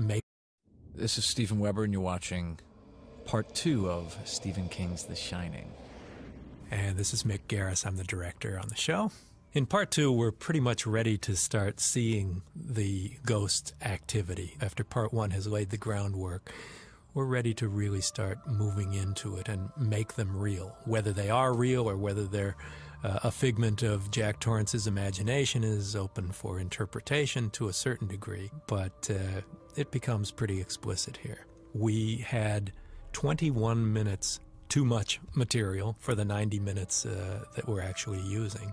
make. This is Stephen Weber, and you're watching Part 2 of Stephen King's The Shining. And this is Mick Garris. I'm the director on the show. In Part 2, we're pretty much ready to start seeing the ghost activity. After Part 1 has laid the groundwork, we're ready to really start moving into it and make them real. Whether they are real or whether they're a figment of Jack Torrance's imagination is open for interpretation to a certain degree, but it becomes pretty explicit here. We had 21 minutes too much material for the 90 minutes that we're actually using.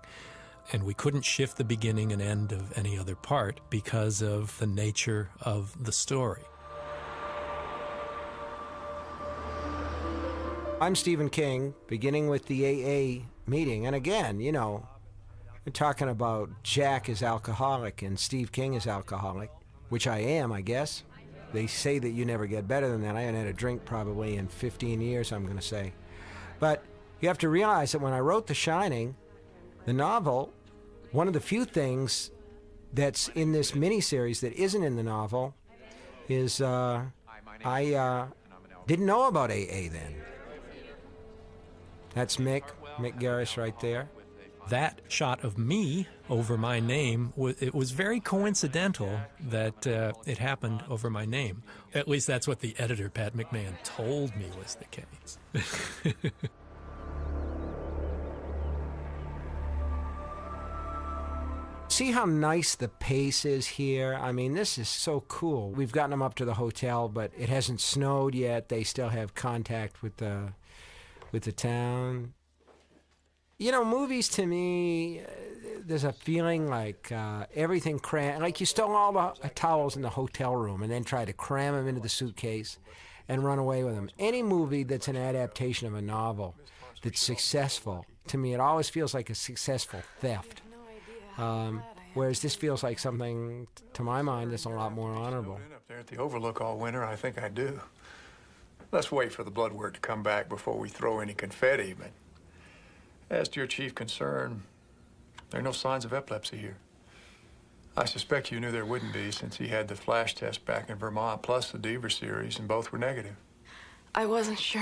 And we couldn't shift the beginning and end of any other part because of the nature of the story. I'm Stephen King, beginning with the AA meeting. And again, you know, we're talking about Jack is alcoholic and Steve King is alcoholic, which I am, I guess. They say that you never get better than that. I haven't had a drink probably in 15 years, I'm going to say. But you have to realize that when I wrote The Shining, the novel, one of the few things that's in this miniseries that isn't in the novel is I didn't know about AA then. That's Mick Garris right there. That shot of me over my name, it was very coincidental that it happened over my name. At least that's what the editor, Pat McMahon, told me was the case. See how nice the pace is here? I mean, this is so cool. We've gotten them up to the hotel, but it hasn't snowed yet. They still have contact with the town. You know, movies to me, there's a feeling like everything like you stole all the towels in the hotel room and then tried to cram them into the suitcase and run away with them. Any movie that's an adaptation of a novel that's successful, to me, it always feels like a successful theft. Whereas this feels like something, to my mind, that's a lot more honorable. I've been up there at the Overlook all winter, and I think I do. Let's wait for the blood work to come back before we throw any confetti, but as to your chief concern, there are no signs of epilepsy here. I suspect you knew there wouldn't be since he had the flash test back in Vermont, plus the Deaver series, and both were negative. I wasn't sure.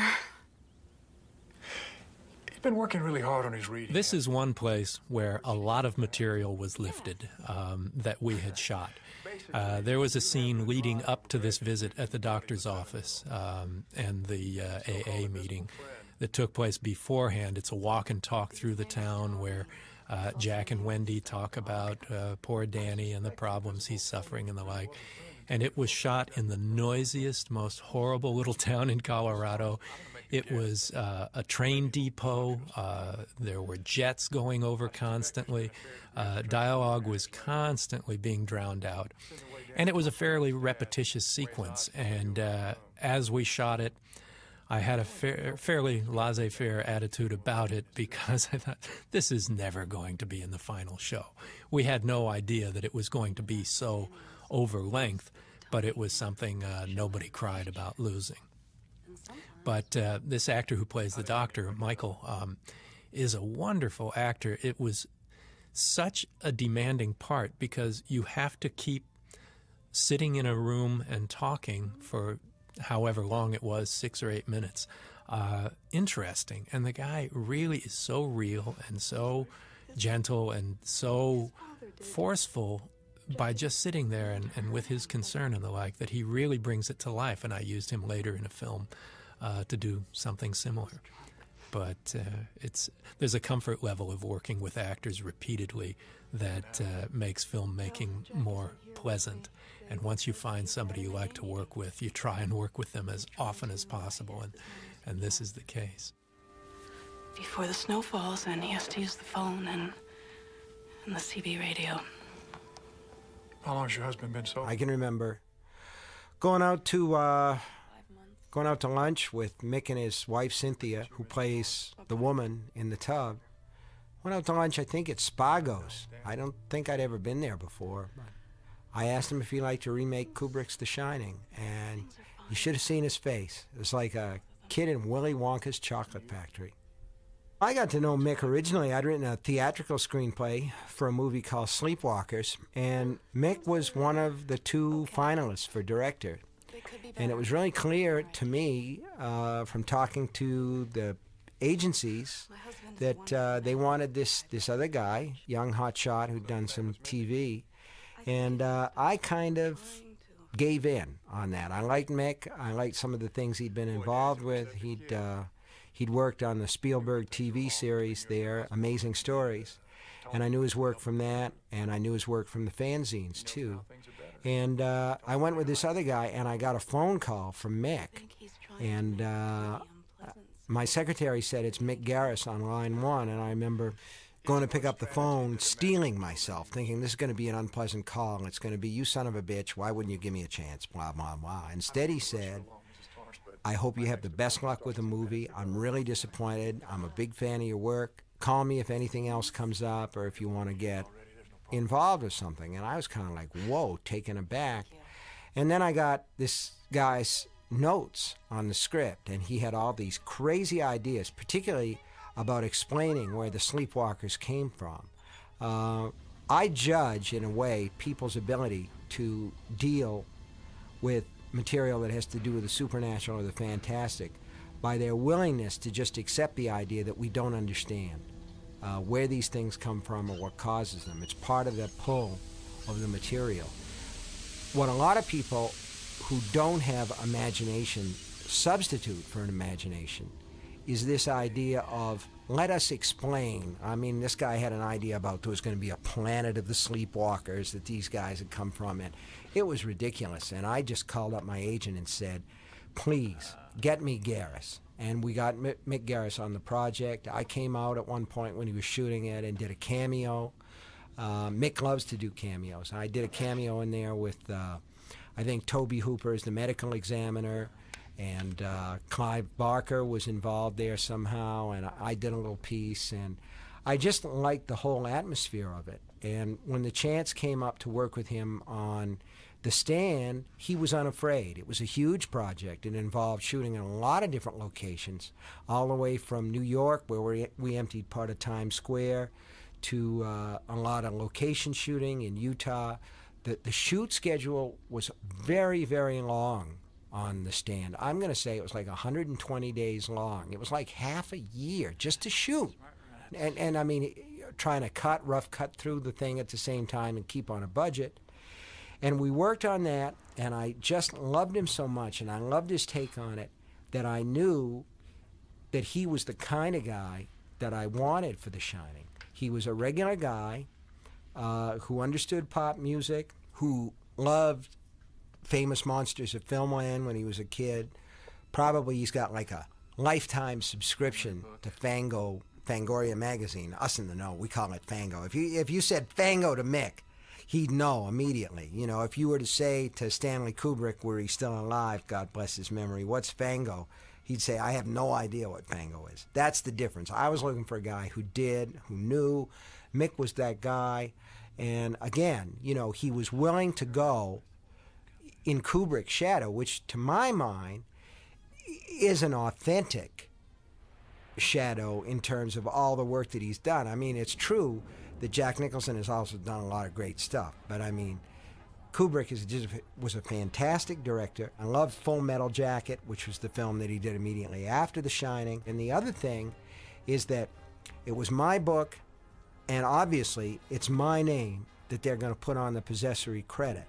He's been working really hard on his reading. This is one place where a lot of material was lifted that we had shot. There was a scene leading up to this visit at the doctor's office and the AA meeting that took place beforehand. It's a walk and talk through the town where Jack and Wendy talk about poor Danny and the problems he's suffering and the like. And it was shot in the noisiest, most horrible little town in Colorado. It was a train depot. There were jets going over constantly. Dialogue was constantly being drowned out. And it was a fairly repetitious sequence. And as we shot it, I had a fairly laissez-faire attitude about it because I thought, this is never going to be in the final show. We had no idea that it was going to be so over length, but it was something nobody cried about losing. But this actor who plays the doctor, Michael, is a wonderful actor. It was such a demanding part because you have to keep sitting in a room and talking for however long it was, 6 or 8 minutes, interesting. And the guy really is so real and so gentle and so forceful by just sitting there and with his concern and the like, that he really brings it to life. And I used him later in a film to do something similar. But there's a comfort level of working with actors repeatedly that makes filmmaking more pleasant. And once you find somebody you like to work with, you try and work with them as often as possible, and this is the case. Before the snow falls, and he has to use the phone and the CB radio. How long has your husband been sober? I can remember going out to lunch with Mick and his wife Cynthia, who plays the woman in the tub. Went out to lunch, I think, at Spago's. I don't think I'd ever been there before. I asked him if he'd like to remake Kubrick's The Shining, and you should have seen his face. It was like a kid in Willy Wonka's chocolate factory. I got to know Mick originally. I'd written a theatrical screenplay for a movie called Sleepwalkers, and Mick was one of the 2 finalists for director. And it was really clear to me from talking to the agencies that they wanted this other guy, young hotshot who'd done some TV, and I kind of gave in on that. I liked Mick. I liked some of the things he'd been involved with. He'd worked on the Spielberg TV series there, Amazing Stories, and I knew his work from that, and I knew his work from the fanzines too. And I went with this other guy, and I got a phone call from Mick, and my secretary said it's Mick Garris on line 1, and I remember going to pick up the phone, steeling myself, thinking this is going to be an unpleasant call, and it's going to be, you son of a bitch, why wouldn't you give me a chance, blah, blah, blah. Instead he said, I hope you have the best luck with the movie. I'm really disappointed. I'm a big fan of your work. Call me if anything else comes up or if you want to get involved with something. And I was kind of like, whoa, taken aback. And then I got this guy's notes on the script, and he had all these crazy ideas, particularly about explaining where the Sleepwalkers came from. I judge, in a way, people's ability to deal with material that has to do with the supernatural or the fantastic by their willingness to just accept the idea that we don't understand where these things come from or what causes them. It's part of the pull of the material. What a lot of people who don't have imagination substitute for an imagination is this idea of, let us explain. I mean, this guy had an idea about there was going to be a planet of the Sleepwalkers that these guys had come from, and it was ridiculous. And I just called up my agent and said, please, get me Garris. And we got Mick Garris on the project. I came out at one point when he was shooting it and did a cameo. Mick loves to do cameos. I did a cameo in there with, I think, Toby Hooper as the medical examiner, and Clive Barker was involved there somehow, and I did a little piece, and I just liked the whole atmosphere of it. And when the chance came up to work with him on The Stand, he was unafraid. It was a huge project. It involved shooting in a lot of different locations, all the way from New York, where we emptied part of Times Square, to a lot of location shooting in Utah. The shoot schedule was very, very long on The Stand. I'm going to say it was like 120 days long. It was like half a year just to shoot. And I mean, trying to rough cut through the thing at the same time and keep on a budget. And we worked on that, and I just loved him so much, and I loved his take on it, that I knew that he was the kind of guy that I wanted for The Shining. He was a regular guy who understood pop music, who loved famous monsters of Filmland when he was a kid. Probably he's got like a lifetime subscription to Fangoria magazine. Us in the know, we call it Fango. If you said Fango to Mick, he'd know immediately. You know, if you were to say to Stanley Kubrick, were he still alive, God bless his memory, what's Fango? He'd say, I have no idea what Fango is. That's the difference. I was looking for a guy who did, who knew. Mick was that guy. And again, you know, he was willing to go in Kubrick's shadow, which to my mind is an authentic shadow in terms of all the work that he's done. I mean, it's true that Jack Nicholson has also done a lot of great stuff, but I mean, Kubrick was a fantastic director. I love Full Metal Jacket, which was the film that he did immediately after The Shining. And the other thing is that it was my book, and obviously it's my name that they're going to put on the possessory credit.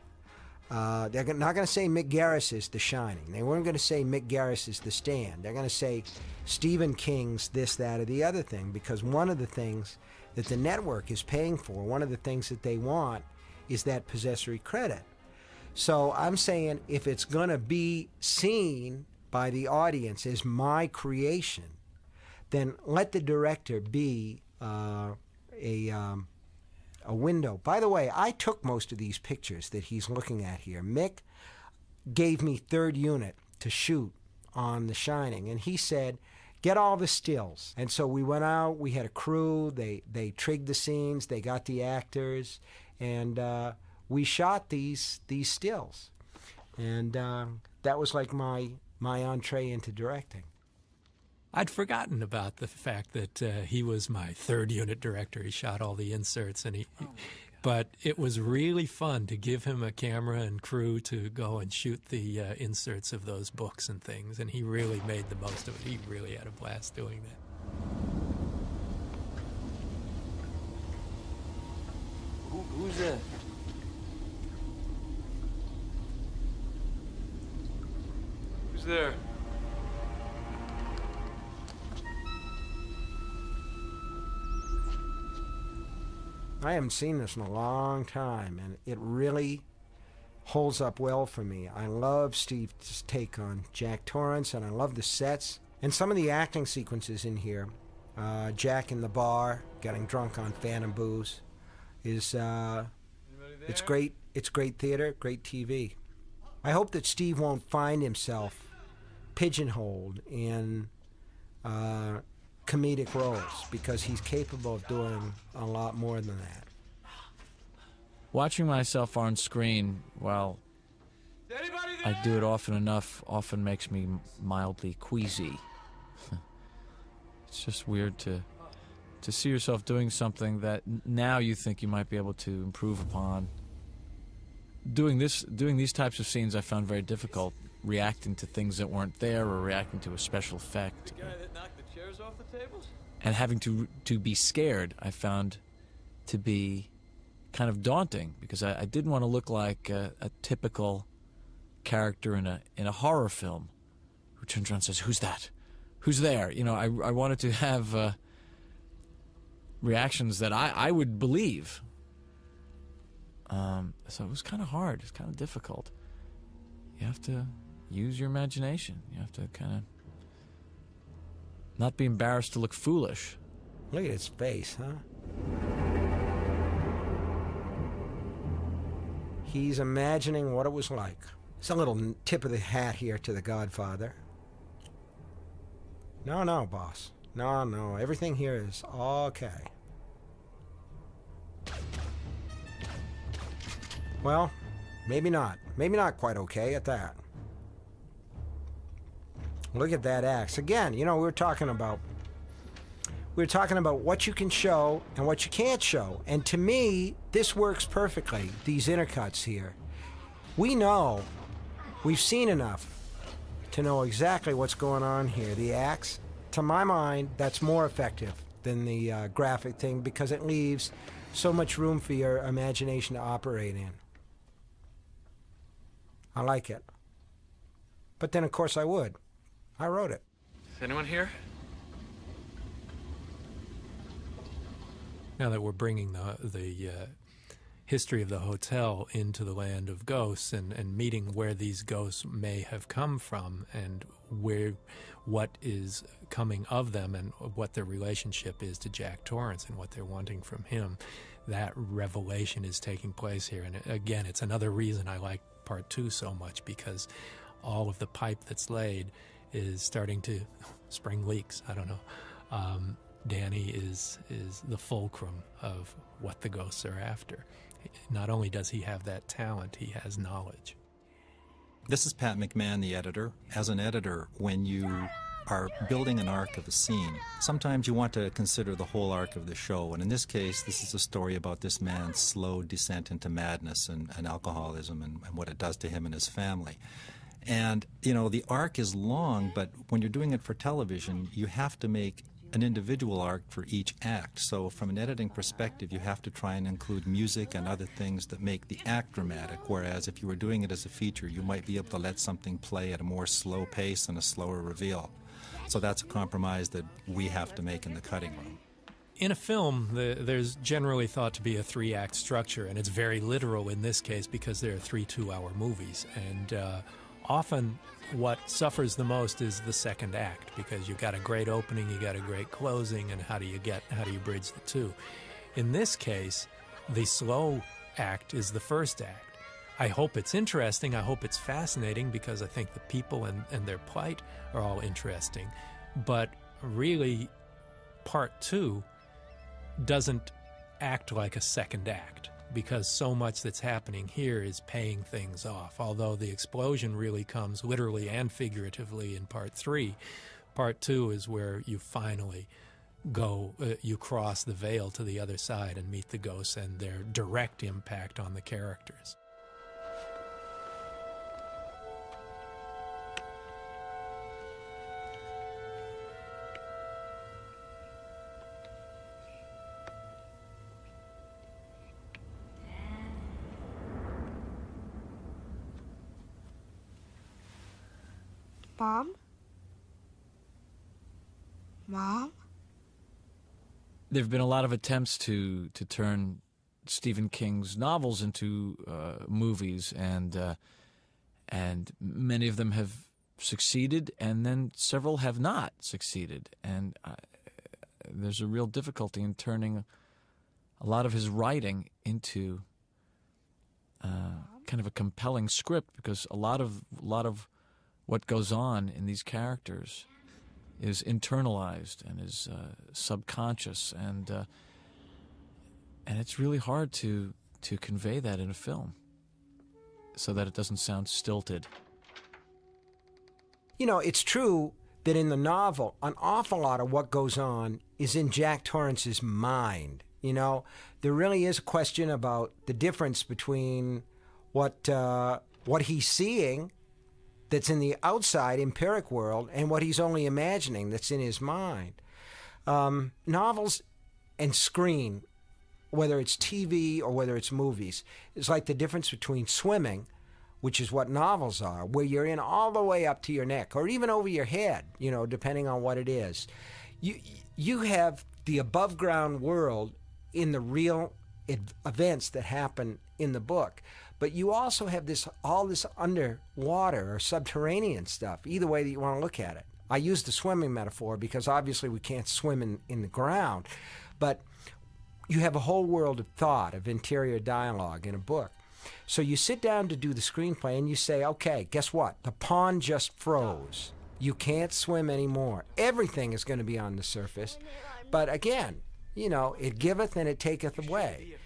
They're not going to say Mick Garris is The Shining. They weren't going to say Mick Garris is The Stand. They're going to say Stephen King's this, that, or the other thing, because one of the things that the network is paying for, one of the things that they want, is that possessory credit. So I'm saying if it's going to be seen by the audience as my creation, then let the director be a window. By the way, I took most of these pictures that he's looking at here. Mick gave me third unit to shoot on The Shining, and he said, get all the stills. And so we went out, we had a crew, they trigged the scenes, they got the actors, and we shot these stills. And that was like my entree into directing. I'd forgotten about the fact that he was my third unit director. He shot all the inserts, and but it was really fun to give him a camera and crew to go and shoot the inserts of those books and things, and he really made the most of it. He really had a blast doing that. Who's there? Who's there? I haven't seen this in a long time, and it really holds up well for me. I love Steve's take on Jack Torrance, and I love the sets and some of the acting sequences in here. Jack in the bar, getting drunk on Phantom booze, is it's great. It's great theater, great TV. I hope that Steve won't find himself pigeonholed in comedic roles, because he's capable of doing a lot more than that. Watching myself on screen, while I do it often enough, often makes me mildly queasy. It's just weird to see yourself doing something that now you think you might be able to improve upon. Doing these types of scenes I found very difficult, reacting to things that weren't there or reacting to a special effect. The guy that knocked the chairs off the tables? And having to be scared, I found to be kind of daunting, because I didn't want to look like a typical character in a horror film who turns around and says, "Who's that? Who's there?" You know, I wanted to have reactions that I would believe. So it was kind of hard. It's kind of difficult. You have to use your imagination. You have to kind of not be embarrassed to look foolish. Look at his face, huh? He's imagining what it was like. It's a little tip of the hat here to The Godfather. No, boss. No, everything here is okay. Well, maybe not. Maybe not quite okay at that. Look at that axe. Again, you know, we were talking about what you can show and what you can't show. And to me, this works perfectly, these intercuts here. We know, we've seen enough to know exactly what's going on here. The axe, to my mind, that's more effective than the graphic thing, because it leaves so much room for your imagination to operate in. I like it. But then, of course, I would. I wrote it. Is anyone here? Now that we're bringing the history of the hotel into the land of ghosts, and meeting where these ghosts may have come from, and what is coming of them, and what their relationship is to Jack Torrance and what they're wanting from him, that revelation is taking place here. And again, it's another reason I like Part 2 so much, because all of the pipe that's laid is starting to spring leaks. I don't know. Danny is the fulcrum of what the ghosts are after. Not only does he have that talent, he has knowledge. This is Pat McMahon, the editor. As an editor, when you are building an arc of a scene, sometimes you want to consider the whole arc of the show. And in this case, this is a story about this man's slow descent into madness and alcoholism and what it does to him and his family. And, you know, the arc is long, but when you're doing it for television, you have to make an individual arc for each act. So from an editing perspective, you have to try and include music and other things that make the act dramatic, whereas if you were doing it as a feature, you might be able to let something play at a more slow pace and a slower reveal. So that's a compromise that we have to make in the cutting room. In a film, there's generally thought to be a 3-act structure, and it's very literal in this case because there are 3 two-hour movies. And often what suffers the most is the second act, because you've got a great opening, you got a great closing, and how do you bridge the two? In this case, the slow act is the first act. I hope it's interesting, I hope it's fascinating, because I think the people and their plight are all interesting. But really, part 2 doesn't act like a second act, because so much that's happening here is paying things off, although the explosion really comes literally and figuratively in part 3. Part two is where you finally go, you cross the veil to the other side and meet the ghosts and their direct impact on the characters. Mom? Mom? There have been a lot of attempts to turn Stephen King's novels into movies, and many of them have succeeded, and then several have not succeeded. And there's a real difficulty in turning a lot of his writing into kind of a compelling script, because a lot of what goes on in these characters is internalized and is subconscious, and it's really hard to convey that in a film so that it doesn't sound stilted. You know, it's true that in the novel, an awful lot of what goes on is in Jack Torrance's mind. You know, there really is a question about the difference between what he's seeing that's in the outside empiric world and what he's only imagining that's in his mind. Novels and screen, whether it's TV or whether it's movies, is like the difference between swimming, which is what novels are, where you're in all the way up to your neck or even over your head, you know, depending on what it is. You have the above ground world in the real events that happen in the book. But you also have all this underwater or subterranean stuff, either way that you want to look at it. I use the swimming metaphor because obviously we can't swim in the ground, but you have a whole world of thought, of interior dialogue in a book. So you sit down to do the screenplay and you say, okay, guess what? The pond just froze. You can't swim anymore. Everything is going to be on the surface. But again, you know, it giveth and it taketh away.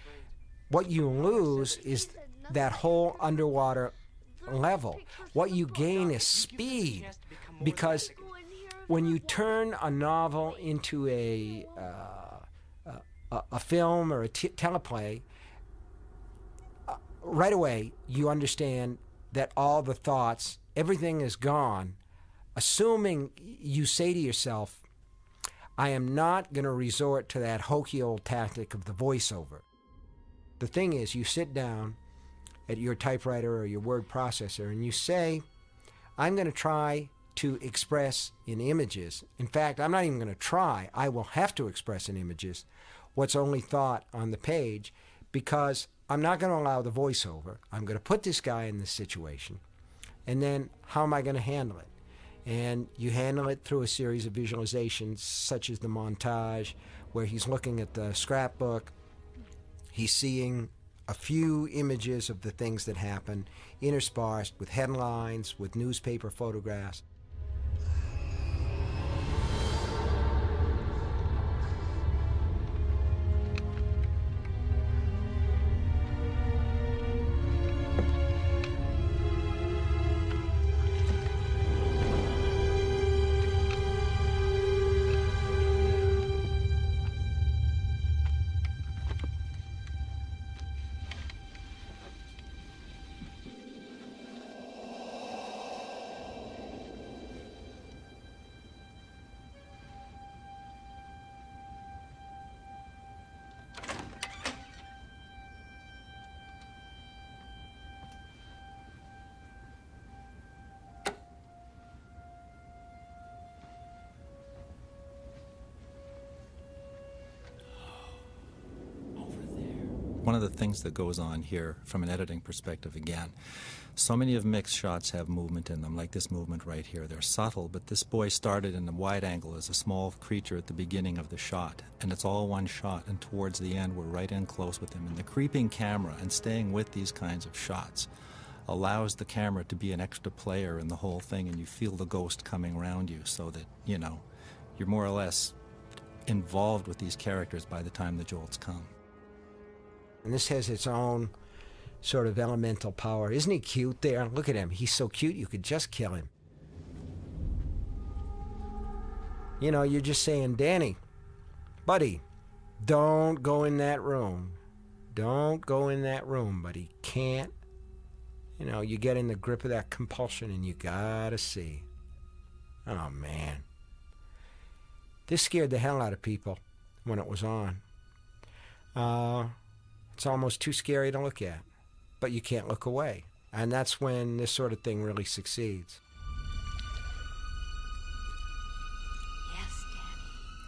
What you lose is that whole underwater level. What you gain is speed, because when you turn a novel into a film or a teleplay, right away you understand that all the thoughts, everything is gone, assuming you say to yourself, I am not going to resort to that hokey old tactic of the voiceover. The thing is, you sit down at your typewriter or your word processor and you say, I'm going to try to express in images. In fact, I'm not even going to try. I will have to express in images what's only thought on the page, because I'm not going to allow the voiceover. I'm going to put this guy in this situation. And then how am I going to handle it? And you handle it through a series of visualizations, such as the montage, where he's looking at the scrapbook. He's seeing a few images of the things that happen, interspersed with headlines, with newspaper photographs. One of the things that goes on here from an editing perspective, again, so many of Mick's shots have movement in them, like this movement right here. They're subtle, but this boy started in a wide angle as a small creature at the beginning of the shot, and it's all one shot, and towards the end we're right in close with him. And the creeping camera and staying with these kinds of shots allows the camera to be an extra player in the whole thing, and you feel the ghost coming around you, so that, you know, you're more or less involved with these characters by the time the jolts come. And this has its own sort of elemental power. Isn't he cute there? Look at him. He's so cute you could just kill him. You know, you're just saying, Danny, buddy, don't go in that room. Don't go in that room. But he can't. You know, you get in the grip of that compulsion and you gotta see. Oh, man. This scared the hell out of people when it was on. It's almost too scary to look at. But you can't look away. And that's when this sort of thing really succeeds. Yes,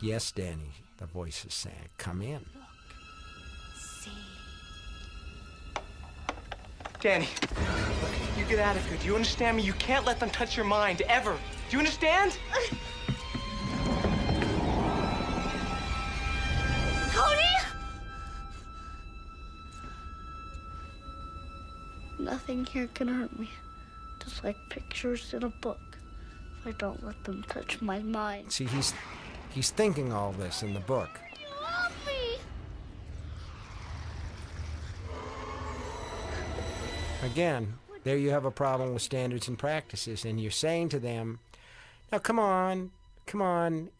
Danny. Yes, Danny, the voice is saying. Come in. See. Danny, look, you get out of here. Do you understand me? You can't let them touch your mind, ever. Do you understand? Cody! Nothing here can hurt me. Just like pictures in a book. If I don't let them touch my mind. See, he's thinking all this in the book. You love me! Again, there you have a problem with standards and practices, and you're saying to them, now come on,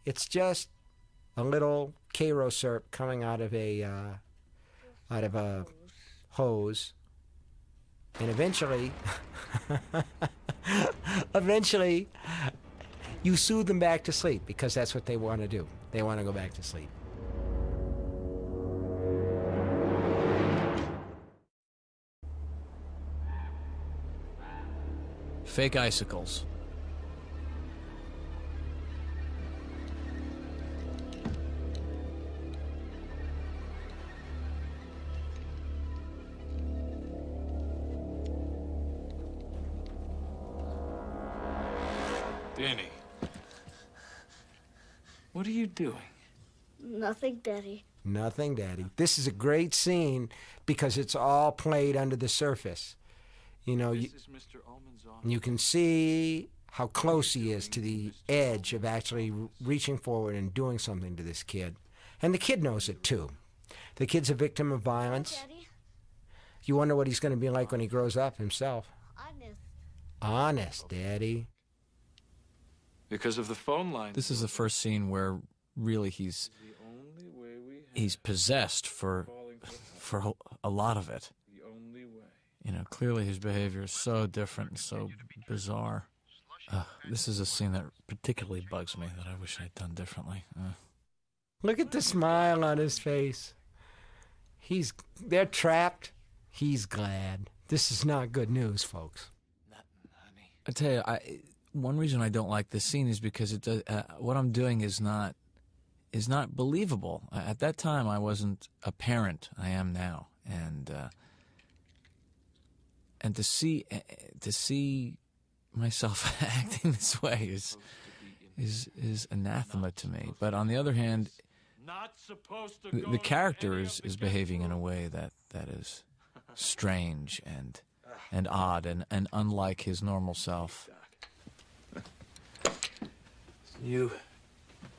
it's just a little Cairo syrup coming out of a hose, and eventually you soothe them back to sleep, because that's what they want to do. They want to go back to sleep. Fake icicles. Danny. What are you doing? Nothing, Daddy. Nothing, Daddy. This is a great scene because it's all played under the surface. You know, This is Mr. Ullman's office. you can see how close he is to the edge of actually reaching forward and doing something to this kid. And the kid knows it, too. The kid's a victim of violence. Daddy? You wonder what he's going to be like when he grows up himself. Honest. Honest, Daddy. Because of the phone line. This is the first scene where really he's possessed for a lot of it. The only way. You know, clearly his behavior is so different and so bizarre. This is a scene that particularly bugs me, that I wish I'd done differently. Look at the smile on his face. They're trapped. He's glad. This is not good news, folks. I tell you, one reason I don't like this scene is because it does, what I'm doing is not believable. At that time, I wasn't a parent. I am now, and to see myself acting this way is anathema to me. But on the other hand, the character is behaving in a way that is strange and odd and unlike his normal self. You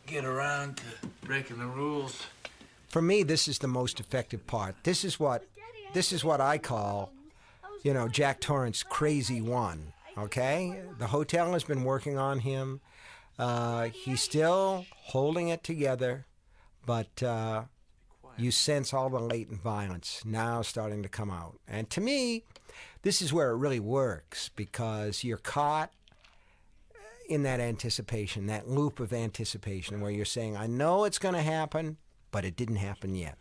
get around to breaking the rules. For me, this is the most effective part. This is what I call, Jack Torrance's Crazy One. Okay, the hotel has been working on him. He's still holding it together, but you sense all the latent violence now starting to come out. And to me, this is where it really works, because you're caught in that anticipation, that loop of anticipation, where you're saying, I know it's going to happen, but it didn't happen yet.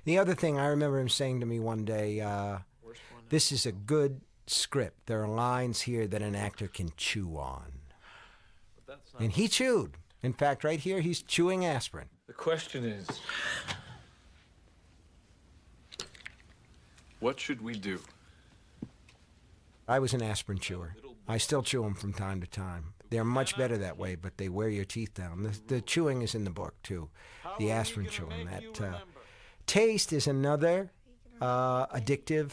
The other thing, I remember him saying to me one day, this is a good script. There are lines here that an actor can chew on. And he chewed. In fact, right here, he's chewing aspirin. The question is, what should we do? I was an aspirin chewer. I still chew them from time to time. They're much better that way, but they wear your teeth down. The chewing is in the book, too. The aspirin chewing. That taste is another addictive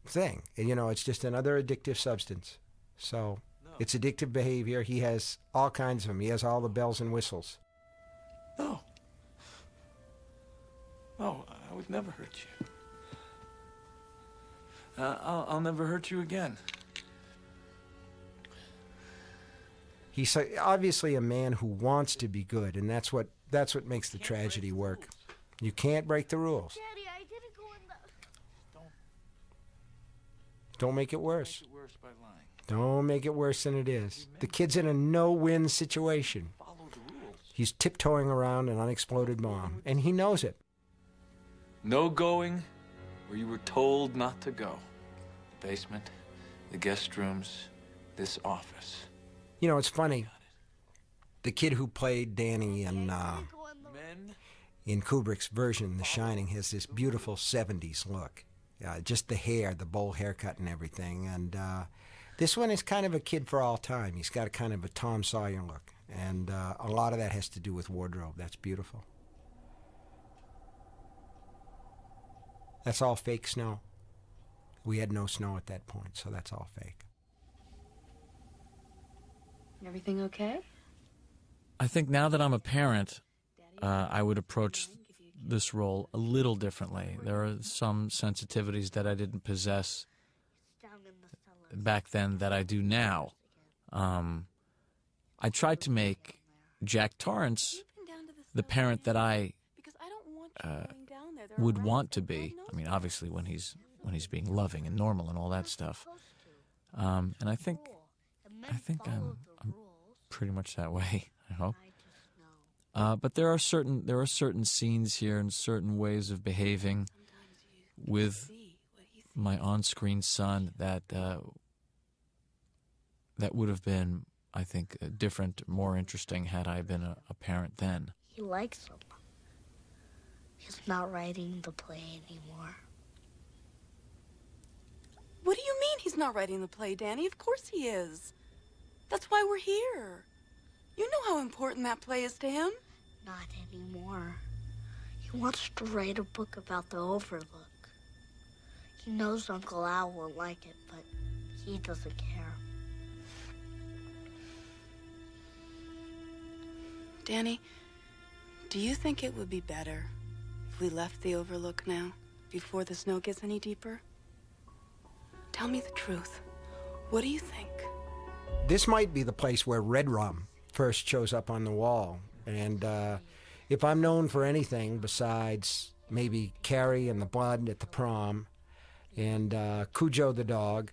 thing. It's just another addictive substance. So it's addictive behavior. He has all kinds of them. He has all the bells and whistles. No. No, I would never hurt you. I'll never hurt you again. He's obviously a man who wants to be good, and that's what makes the tragedy work. You can't break the rules. Daddy, I didn't go in the... Don't make it worse. Make it worse by lying. Don't make it worse than it is. The kid's in a no-win situation. Follow the rules. He's tiptoeing around an unexploded bomb, and he knows it. No going where you were told not to go. The basement, the guest rooms, this office. You know, it's funny. The kid who played Danny in Kubrick's version, The Shining, has this beautiful 70s look. Just the hair, the bowl haircut and everything. And this one is kind of a kid for all time. He's got a kind of a Tom Sawyer look. And a lot of that has to do with wardrobe. That's beautiful. That's all fake snow. We had no snow at that point, so that's all fake. Everything okay? I think now that I'm a parent, I would approach this role a little differently. There are some sensitivities that I didn't possess back then that I do now. I tried to make Jack Torrance the parent that I would want to be. I mean, obviously when he's being loving and normal and all that stuff. And I think I'm pretty much that way, I hope. But there are certain scenes here and certain ways of behaving with my on-screen son that would have been, I think, different, more interesting had I been a parent then. He likes him. He's not writing the play anymore. What do you mean he's not writing the play, Danny? Of course he is. That's why we're here. You know how important that play is to him. Not anymore. He wants to write a book about the Overlook. He knows Uncle Al won't like it, but he doesn't care. Danny, do you think it would be better if we left the Overlook now, before the snow gets any deeper? Tell me the truth. What do you think? This might be the place where red rum first shows up on the wall. And if I'm known for anything besides maybe Carrie and the blood at the prom and Cujo the dog,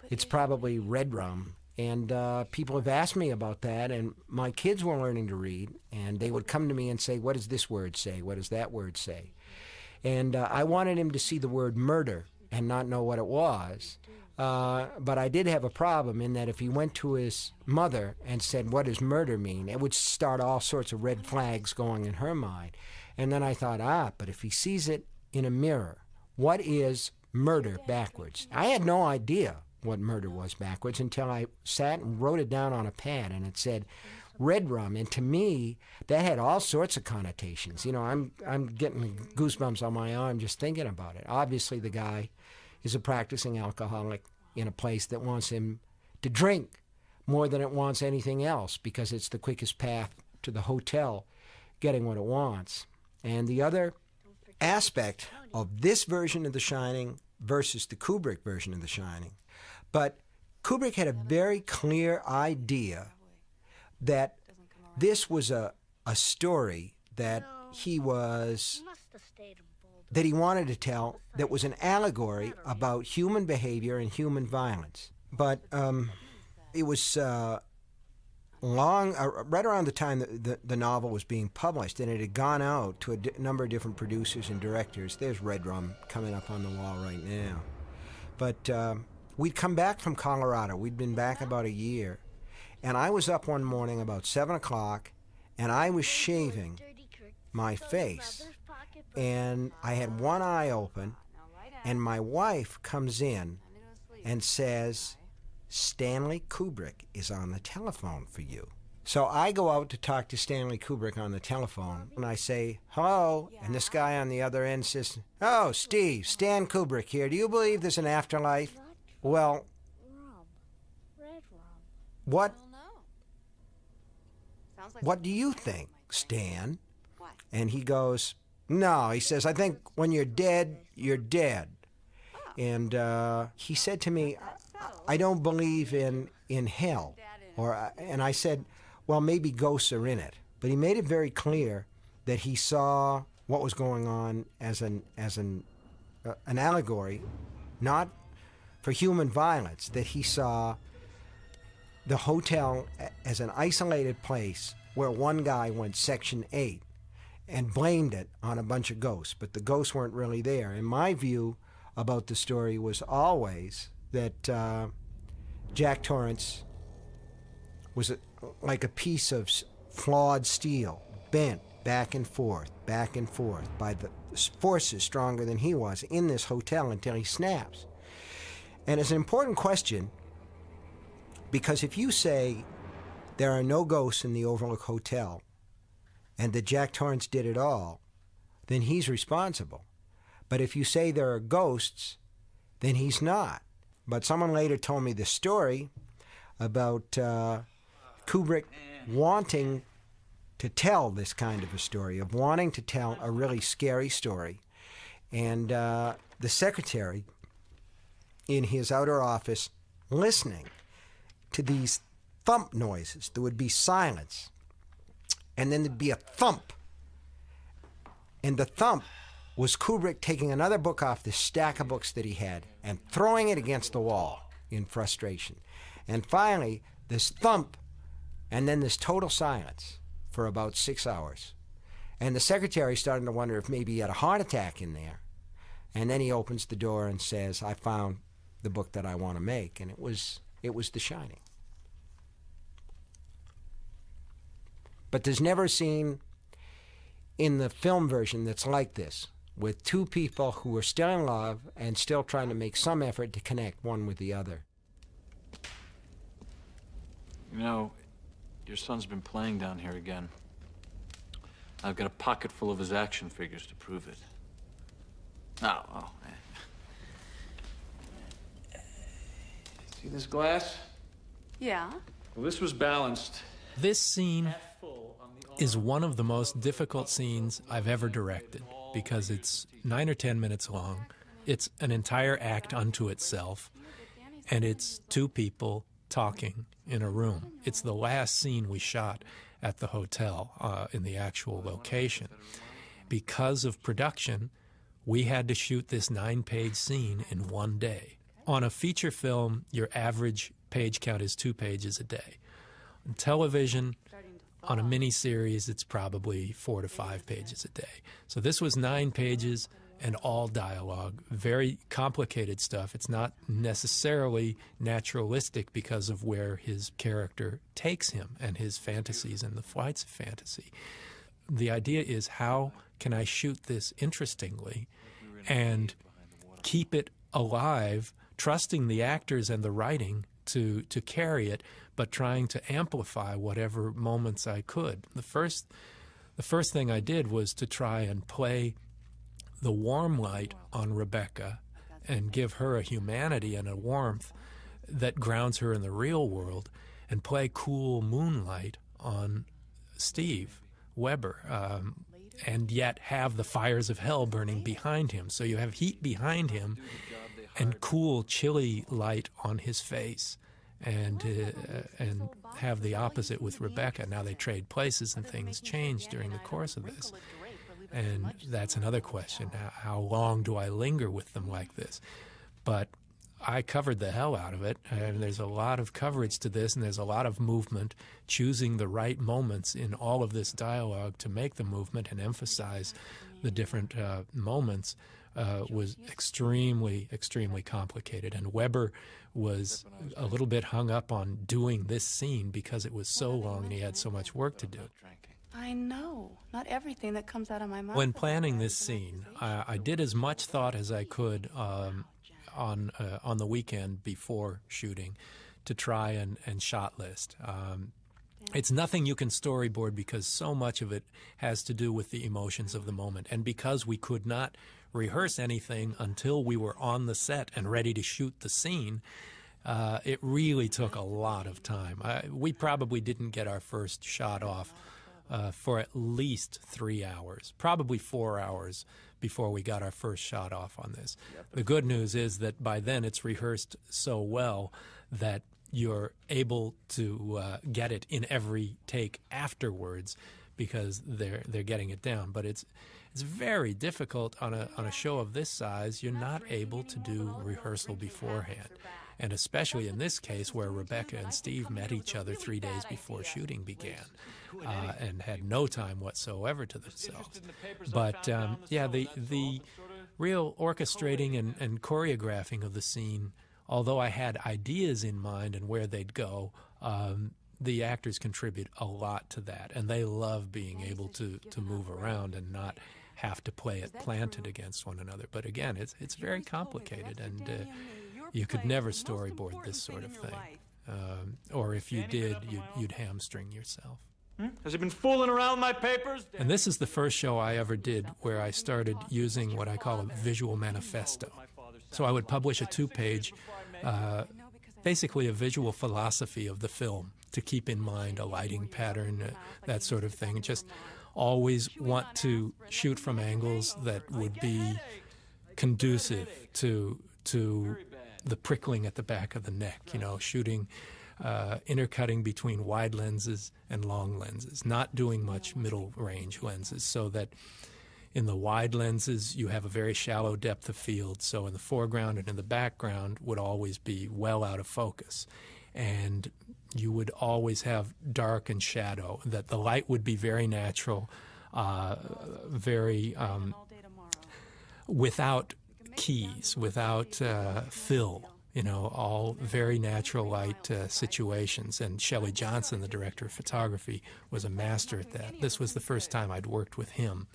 it's probably red rum. And people have asked me about that, and my kids were learning to read, and they would come to me and say, what does this word say? What does that word say? And I wanted him to see the word murder and not know what it was. But I did have a problem in that if he went to his mother and said, what does murder mean? It would start all sorts of red flags going in her mind. And then I thought, but if he sees it in a mirror, what is murder backwards? I had no idea what murder was backwards until I sat and wrote it down on a pad, and it said red rum. And to me, that had all sorts of connotations. You know, I'm getting goosebumps on my arm just thinking about it. Obviously, the guy is a practicing alcoholic in a place that wants him to drink more than it wants anything else because it's the quickest path to the hotel getting what it wants. And the other aspect of this version of The Shining versus the Kubrick version of The Shining, but Kubrick had a very clear idea that this was a story that he wanted to tell that was an allegory about human behavior and human violence. But it was right around the time that the novel was being published, and it had gone out to a number of different producers and directors. There's Red Rum coming up on the wall right now. But we'd come back from Colorado. We'd been back about a year. And I was up one morning about 7 o'clock, and I was shaving my face. And I had one eye open, and my wife comes in and says, Stanley Kubrick is on the telephone for you. So I go out to talk to Stanley Kubrick on the telephone, and I say, hello, and this guy on the other end says, oh, Steve, Stan Kubrick here. Do you believe there's an afterlife? Well, what do you think, Stan? And he goes, no, he says, I think when you're dead, you're dead. And he said to me, I don't believe in hell. And I said, well, maybe ghosts are in it. But he made it very clear that he saw what was going on as an allegory, not for human violence, that he saw the hotel as an isolated place where one guy went Section 8 and blamed it on a bunch of ghosts, but the ghosts weren't really there. And my view about the story was always that Jack Torrance was like a piece of flawed steel, bent back and forth by the forces stronger than he was in this hotel until he snaps. And it's an important question, because if you say there are no ghosts in the Overlook Hotel and that Jack Torrance did it all, then he's responsible. But if you say there are ghosts, then he's not. But someone later told me the story about Kubrick wanting to tell this kind of a story, of wanting to tell a really scary story. And the secretary in his outer office listening to these thump noises. There would be silence, and then there'd be a thump. And the thump was Kubrick taking another book off the stack of books that he had and throwing it against the wall in frustration. And finally, this thump, and then this total silence for about 6 hours. And the secretary started to wonder if maybe he had a heart attack in there. And then he opens the door and says, I found the book that I want to make. And it was The Shining. But there's never a scene in the film version that's like this, with two people who are still in love and still trying to make some effort to connect one with the other. You know, your son's been playing down here again. I've got a pocket full of his action figures to prove it. Oh, man. See this glass? Yeah. Well, this was balanced. This scene is one of the most difficult scenes I've ever directed because it's 9 or 10 minutes long. It's an entire act unto itself, and it's two people talking in a room. It's the last scene we shot at the hotel in the actual location. Because of production, we had to shoot this 9-page scene in one day. On a feature film, your average page count is 2 pages a day. On television, on a miniseries, it's probably 4 to 5 pages a day. So this was 9 pages and all dialogue, very complicated stuff. It's not necessarily naturalistic because of where his character takes him and his fantasies and the flights of fantasy. The idea is, how can I shoot this interestingly and keep it alive, trusting the actors and the writing to carry it, but trying to amplify whatever moments I could. The first thing I did was to try and play the warm light on Rebecca and give her a humanity and a warmth that grounds her in the real world, and play cool moonlight on Steve Weber, and yet have the fires of hell burning behind him. So you have heat behind him and cool, chilly light on his face, and have the opposite with Rebecca. Now they trade places and things change during the course of this. And that's another question. How long do I linger with them like this? But I covered the hell out of it, and there's a lot of coverage to this, and there's a lot of movement, choosing the right moments in all of this dialogue to make the movement and emphasize the different moments was extremely, extremely complicated. And Weber was a little bit hung up on doing this scene because it was so long and he had so much work to do. I know. Not everything that comes out of my mouth. When planning this scene, I did as much thought as I could on the weekend before shooting to try and shot list. It's nothing you can storyboard because so much of it has to do with the emotions of the moment. And because we could not rehearse anything until we were on the set and ready to shoot the scene, it really took a lot of time. We probably didn't get our first shot off for at least 3 hours, probably 4 hours before we got our first shot off on this. The good news is that by then it's rehearsed so well that you're able to get it in every take afterwards because they're getting it down. But it's very difficult on a show of this size. You're not able to do rehearsal beforehand. And especially in this case where Rebecca and Steve met each other 3 days before shooting began and had no time whatsoever to themselves. But, yeah, the real orchestrating and choreographing of the scene, although I had ideas in mind and where they'd go, the actors contribute a lot to that. And they love being able to move around and not have to play it planted against one another. But again, it's very complicated, and you could never storyboard this sort of thing. Or if you did, you'd hamstring yourself. Has he been fooling around my papers? And this is the first show I ever did where I started using what I call a visual manifesto. So I would publish a 2-page, basically a visual philosophy of the film to keep in mind a lighting pattern, that sort of thing. Just always want to shoot from angles that would be conducive to the prickling at the back of the neck, shooting, intercutting between wide lenses and long lenses, not doing much middle range lenses, so that in the wide lenses you have a very shallow depth of field, so in the foreground and in the background would always be well out of focus. And you would always have dark and shadow, that the light would be very natural, very without keys, without fill, all very natural light situations. And Shelley Johnson, the director of photography, was a master at that. This was the first time I'd worked with him.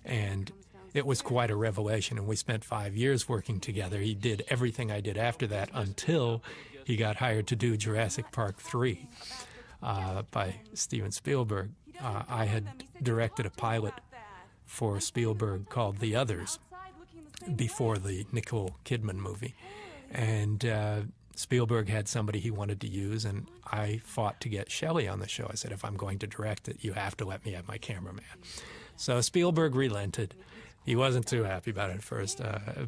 And it was quite a revelation, and we spent 5 years working together. He did everything I did after that until he got hired to do Jurassic Park 3 by Steven Spielberg. I had directed a pilot for Spielberg called The Others before the Nicole Kidman movie. And Spielberg had somebody he wanted to use, and I fought to get Shelley on the show. I said, if I'm going to direct it, you have to let me have my cameraman. So Spielberg relented. He wasn't too happy about it at first,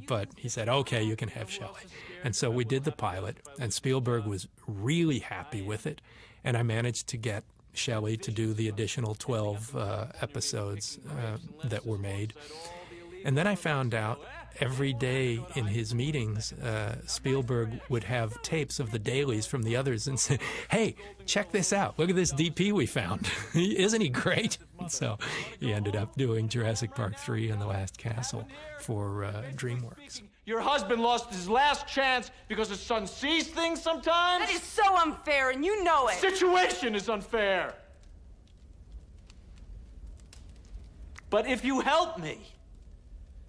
but he said, okay, you can have Shelley. And so we did the pilot, and Spielberg was really happy with it, and I managed to get Shelley to do the additional 12 episodes that were made. And then I found out every day in his meetings, Spielberg would have tapes of the dailies from the others and say, hey, check this out. Look at this DP we found. Isn't he great? So he ended up doing Jurassic Park 3 and The Last Castle for DreamWorks. Your husband lost his last chance because his son sees things sometimes? That is so unfair, and you know it. Situation is unfair. But if you help me,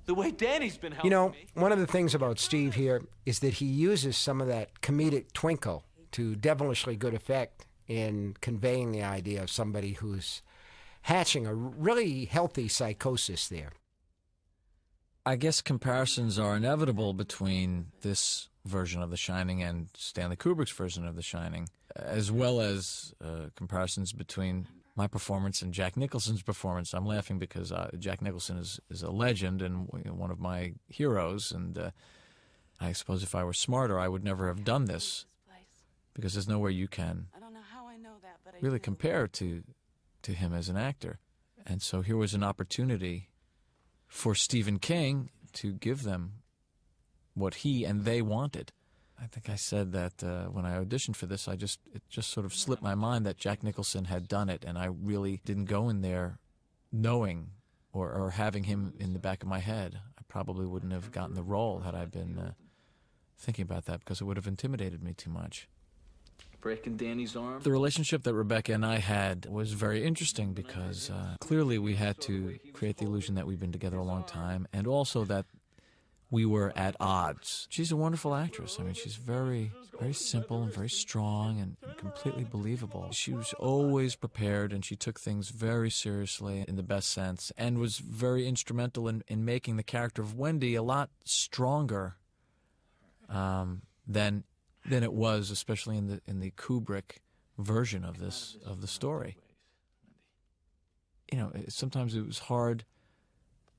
the way Danny's been helping me... One of the things about Steve here is that he uses some of that comedic twinkle to devilishly good effect in conveying the idea of somebody who's hatching a really healthy psychosis there. I guess comparisons are inevitable between this version of The Shining and Stanley Kubrick's version of The Shining, as well as comparisons between my performance and Jack Nicholson's performance. I'm laughing because Jack Nicholson is a legend and one of my heroes, and I suppose if I were smarter, I would never have done this, because there's nowhere you can really compare to him as an actor. And so here was an opportunity for Stephen King to give them what he and they wanted. I think I said that when I auditioned for this, it just sort of slipped my mind that Jack Nicholson had done it, and I really didn't go in there knowing or having him in the back of my head. I probably wouldn't have gotten the role had I been thinking about that, because it would have intimidated me too much. Breaking Danny's arm? The relationship that Rebecca and I had was very interesting because clearly we had to create the illusion that we'd been together a long time, and also that we were at odds. She's a wonderful actress. I mean, she's very, very simple and very strong and completely believable. She was always prepared, and she took things very seriously in the best sense, and was very instrumental in making the character of Wendy a lot stronger than it was, especially in the Kubrick version of the story. Sometimes it was hard.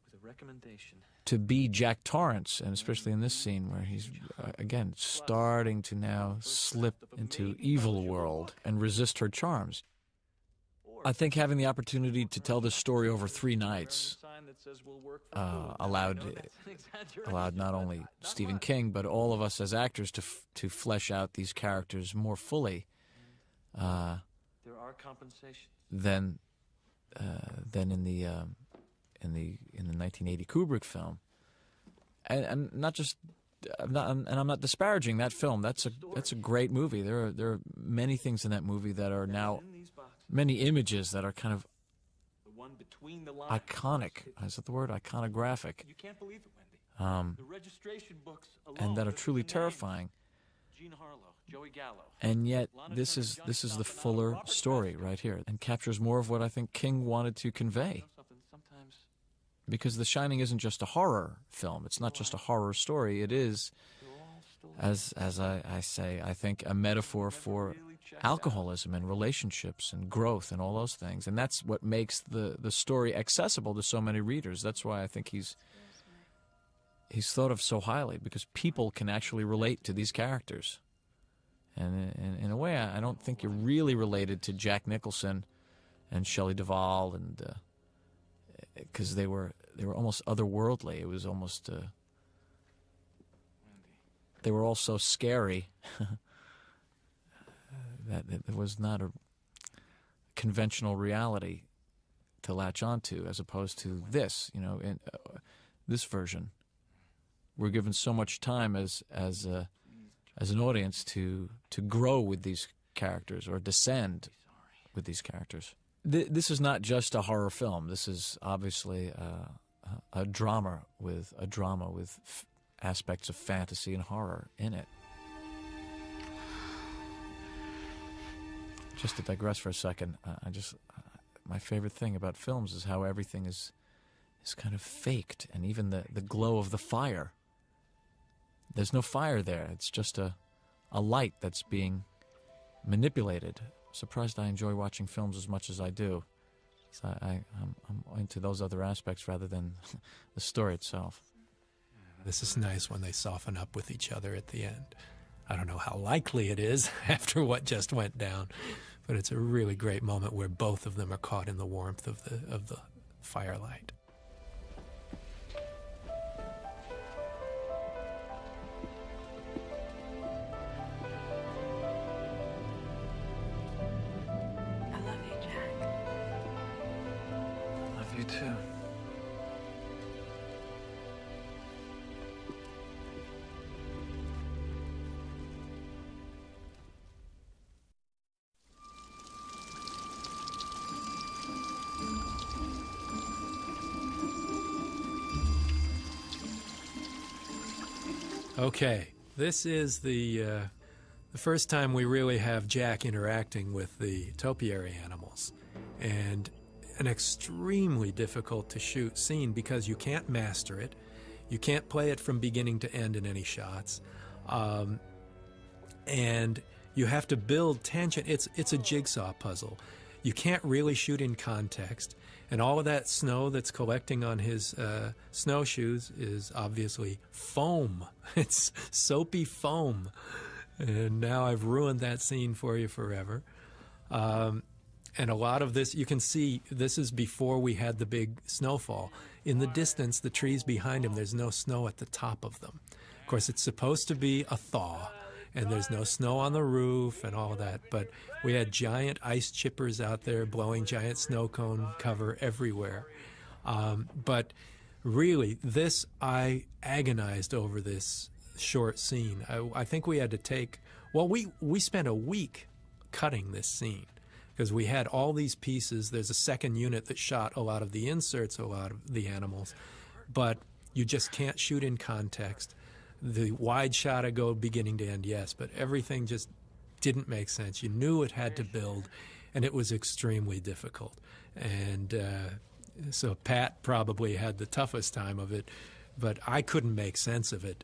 With a recommendation. to be Jack Torrance, and especially in this scene where he's, again, starting to now slip into evil world and resist her charms. I think having the opportunity to tell this story over 3 nights allowed not only Stephen King, but all of us as actors to flesh out these characters more fully than in the 1980 Kubrick film, and not just, I'm not disparaging that film. That's a great movie. There are many things in that movie that are now, many images that are kind of iconic. Is that the word? Iconographic. You can't believe it, Wendy. The registration books alone, and that are truly terrifying. Jean Harlow, Joey Gallo. And yet, this is the fuller story right here, and captures more of what I think King wanted to convey. Because The Shining isn't just a horror film. It's not just a horror story. It is, as I say, I think, a metaphor for alcoholism and relationships and growth and all those things. And that's what makes the story accessible to so many readers. That's why I think he's thought of so highly, because people can actually relate to these characters. And in a way, I don't think you're really related to Jack Nicholson and Shelley Duvall, and because they were almost otherworldly. It was almost they were all so scary that it was not a conventional reality to latch onto, as opposed to this. You know, in this version, we're given so much time as an audience to grow with these characters, or descend with these characters. This is not just a horror film. This is obviously a drama with aspects of fantasy and horror in it. Just to digress for a second, my favorite thing about films is how everything is kind of faked, and even the glow of the fire. There's no fire there. It's just a light that's being manipulated. Surprised I enjoy watching films as much as I do. So I'm into those other aspects rather than the story itself. This is nice when they soften up with each other at the end. I don't know how likely it is after what just went down, but it's a really great moment where both of them are caught in the warmth of the firelight. You too. Okay, this is the first time we really have Jack interacting with the topiary animals, and an extremely difficult to shoot scene because you can't master it. You can't play it from beginning to end in any shots. And you have to build tension. It's a jigsaw puzzle. You can't really shoot in context. And all of that snow that's collecting on his snowshoes is obviously foam. It's soapy foam. And now I've ruined that scene for you forever. And a lot of this, you can see, this is before we had the big snowfall. In the distance, the trees behind him, there's no snow at the top of them. Of course, it's supposed to be a thaw, and there's no snow on the roof and all that. But we had giant ice chippers out there blowing giant snow cone cover everywhere. But really, I agonized over this short scene. I think we had to take, well, we spent a week cutting this scene, because we had all these pieces. There's a second unit that shot a lot of the inserts, a lot of the animals, but you just can't shoot in context. The wide shot I go beginning to end, yes, but everything just didn't make sense. You knew it had to build, and it was extremely difficult. And so Pat probably had the toughest time of it, but I couldn't make sense of it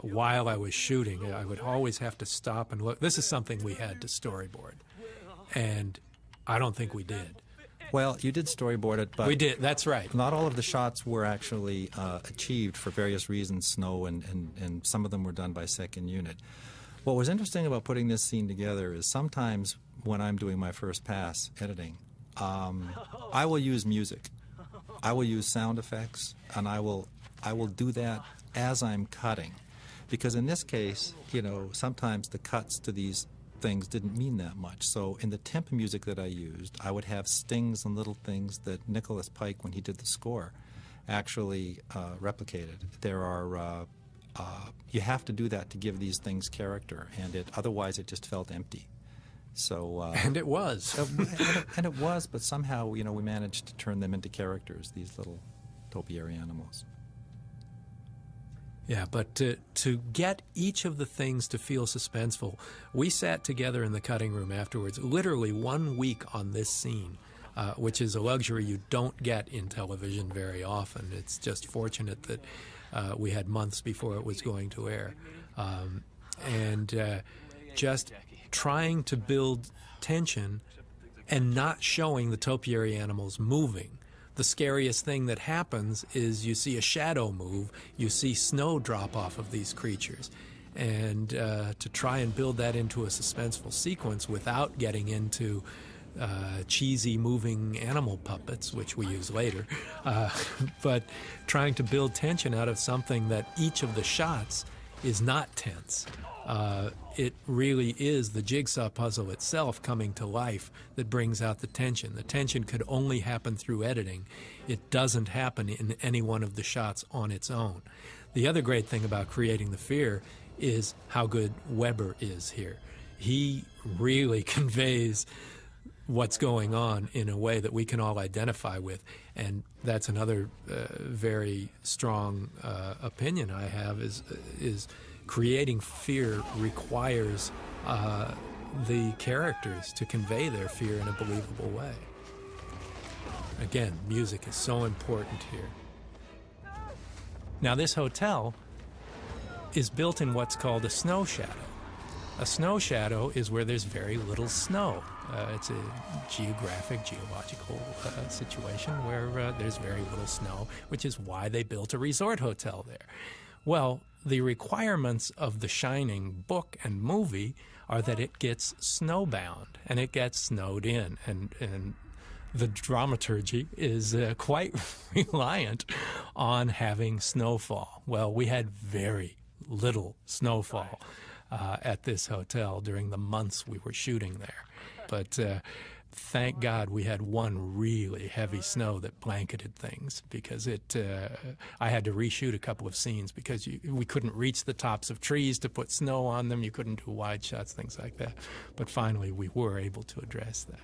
while I was shooting. I would always have to stop and look. This is something we had to storyboard. And I don't think we did. Well, you did storyboard it, but we did. That's right. Not all of the shots were actually achieved for various reasons, snow, and some of them were done by second unit. What was interesting about putting this scene together is sometimes when I'm doing my first pass editing, I will use music. I will use sound effects, and I will do that as I'm cutting. Because in this case, you know, sometimes the cuts to these things didn't mean that much. So in the temp music that I used, I would have stings and little things that Nicholas Pike, when he did the score, actually replicated. There are, you have to do that to give these things character, and otherwise it just felt empty. So and it was. and it was, but somehow, you know, we managed to turn them into characters, these little topiary animals. Yeah, but to get each of the things to feel suspenseful, we sat together in the cutting room afterwards, literally 1 week on this scene, which is a luxury you don't get in television very often. It's just fortunate that we had months before it was going to air. And just trying to build tension and not showing the topiary animals moving. The scariest thing that happens is you see a shadow move, you see snow drop off of these creatures. And to try and build that into a suspenseful sequence without getting into cheesy moving animal puppets, which we use later, but trying to build tension out of something that each of the shots is not tense. It really is the jigsaw puzzle itself coming to life that brings out the tension. The tension could only happen through editing. It doesn't happen in any one of the shots on its own. The other great thing about creating the fear is how good Weber is here. He really conveys what's going on in a way that we can all identify with, and that's another very strong opinion I have is creating fear requires the characters to convey their fear in a believable way. Again, music is so important here. Now, this hotel is built in what's called a snow shadow. A snow shadow is where there's very little snow. It's a geological situation where there's very little snow, which is why they built a resort hotel there. Well, the requirements of The Shining book and movie are that it gets snowbound and it gets snowed in, and the dramaturgy is quite reliant on having snowfall. Well, we had very little snowfall at this hotel during the months we were shooting there, but thank God we had one really heavy snow that blanketed things, because I had to reshoot a couple of scenes because we couldn't reach the tops of trees to put snow on them. You couldn't do wide shots, things like that. But finally, we were able to address that.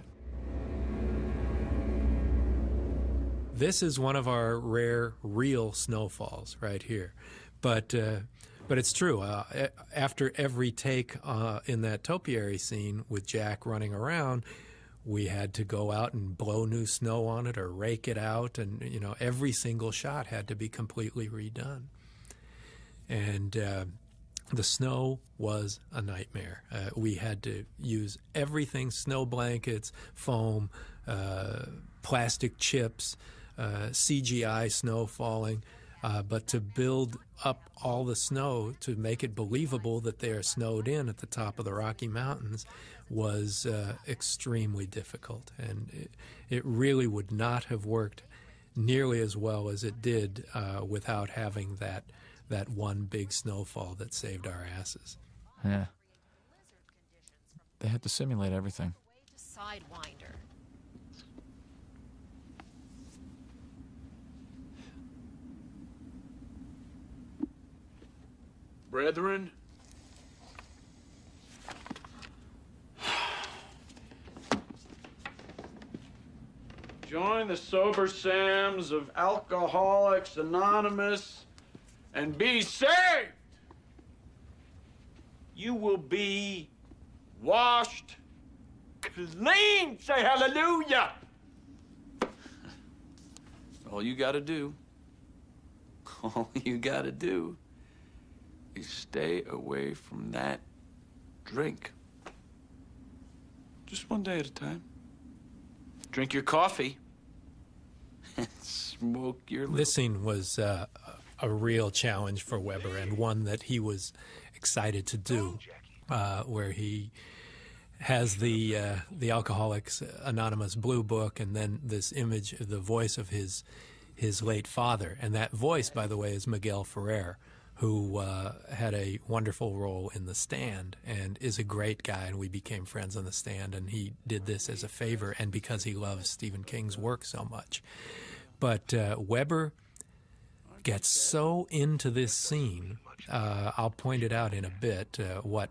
This is one of our rare, real snowfalls right here. But it's true. After every take in that topiary scene with Jack running around, we had to go out and blow new snow on it or rake it out, and every single shot had to be completely redone. And the snow was a nightmare. We had to use everything: snow blankets, foam, plastic chips, CGI snow falling. But to build up all the snow to make it believable that they are snowed in at the top of the Rocky Mountains was extremely difficult. And it really would not have worked nearly as well as it did without having that one big snowfall that saved our asses. Yeah. They had to simulate everything. Sidewinder. Brethren, join the Sober Sams of Alcoholics Anonymous and be saved. You will be washed clean. Say hallelujah. All you gotta do is stay away from that drink. Just one day at a time. Drink your coffee. Smoke your... This scene was a real challenge for Weber, and one that he was excited to do, where he has the Alcoholics Anonymous Blue Book, and then this image of the voice of his late father. And that voice, by the way, is Miguel Ferrer, who had a wonderful role in The Stand and is a great guy, and we became friends on The Stand, and he did this as a favor and because he loves Stephen King's work so much. But Weber gets so into this scene, I'll point it out in a bit, what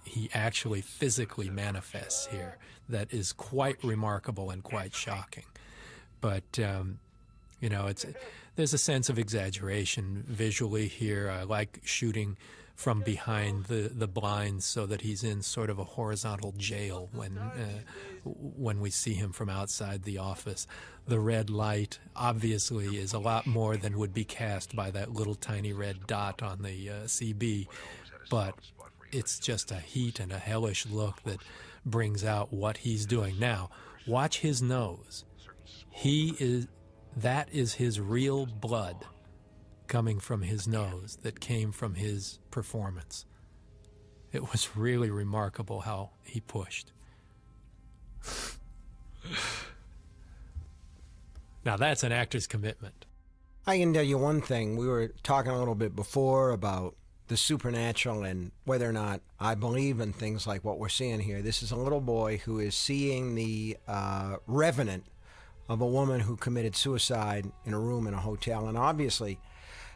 he actually physically manifests here that is quite remarkable and quite shocking. But, you know, there's a sense of exaggeration visually here. I like shooting from behind the blinds so that he's in sort of a horizontal jail when we see him from outside the office. The red light obviously is a lot more than would be cast by that little tiny red dot on the CB, but it's just a heat and a hellish look that brings out what he's doing. Now, watch his nose. That is his real blood coming from his nose that came from his performance. It was really remarkable how he pushed. Now that's an actor's commitment. I can tell you one thing. We were talking a little bit before about the supernatural and whether or not I believe in things like what we're seeing here. This is a little boy who is seeing the revenant of a woman who committed suicide in a room in a hotel. And obviously,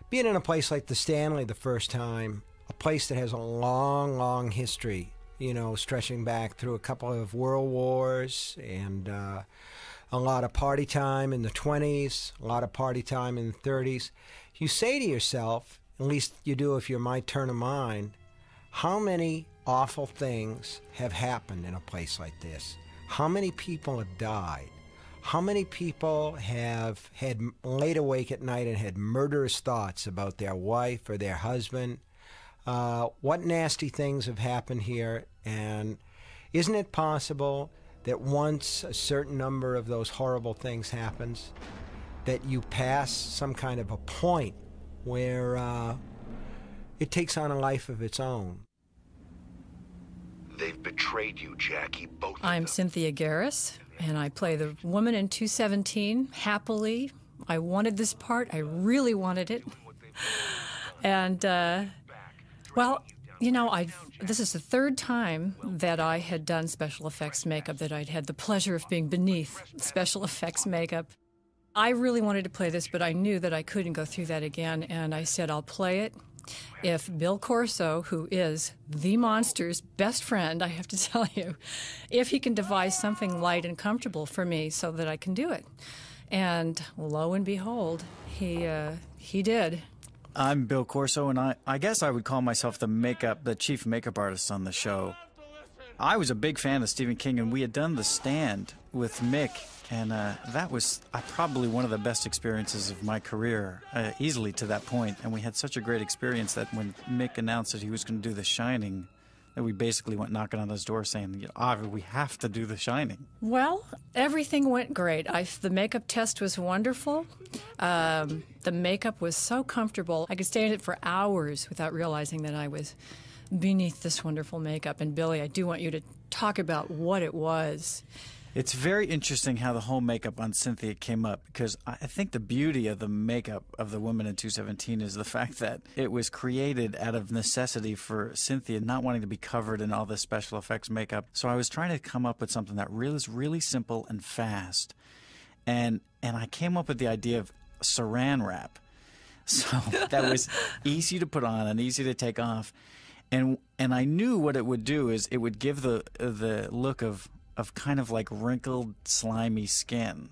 being in a place like the Stanley the first time, a place that has a long, long history, you know, stretching back through a couple of world wars and a lot of party time in the 20s, a lot of party time in the 30s. You say to yourself, at least you do if you're my turn of mind, how many awful things have happened in a place like this? How many people have died? How many people have had laid awake at night and had murderous thoughts about their wife or their husband? What nasty things have happened here? And isn't it possible that once a certain number of those horrible things happens, that you pass some kind of a point where it takes on a life of its own? They've betrayed you, Jackie, both of them. I'm Cynthia Garris, and I play the woman in 217 happily. I wanted this part. I really wanted it. And, well, you know, this is the third time that I had done special effects makeup, that I'd had the pleasure of being beneath special effects makeup. I really wanted to play this, but I knew that I couldn't go through that again, and I said, I'll play it if Bill Corso, who is the monster's best friend, I have to tell you, if he can devise something light and comfortable for me so that I can do it. And lo and behold, he did. I'm Bill Corso, and I guess I would call myself the chief makeup artist on the show. I was a big fan of Stephen King, and we had done The Stand with Mick, and that was probably one of the best experiences of my career, easily to that point. And we had such a great experience that when Mick announced that he was going to do The Shining, that we basically went knocking on his door saying, you know, we have to do The Shining. Well, everything went great. The makeup test was wonderful. The makeup was so comfortable. I could stay in it for hours without realizing that I was beneath this wonderful makeup. And Billy, I do want you to talk about what it was. It's very interesting how the whole makeup on Cynthia came up, because I think the beauty of the makeup of the woman in 217 is the fact that it was created out of necessity for Cynthia not wanting to be covered in all this special effects makeup. So I was trying to come up with something that is really simple and fast. And I came up with the idea of saran wrap. So that was easy to put on and easy to take off. And I knew what it would do is it would give the look of kind of like wrinkled, slimy skin.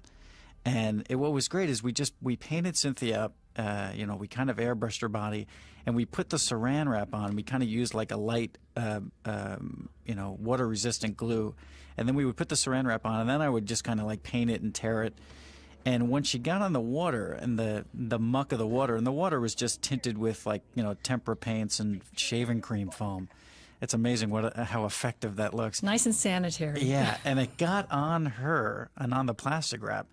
And what was great is we painted Cynthia up, you know, we kind of airbrushed her body, and we put the saran wrap on. We kind of used like a light, you know, water-resistant glue. And then we would put the saran wrap on, and then I would just kind of like paint it and tear it. And when she got on the water and the muck of the water, and the water was just tinted with like, you know, tempera paints and shaving cream foam. It's amazing how effective that looks. Nice and sanitary. Yeah, and it got on her and on the plastic wrap.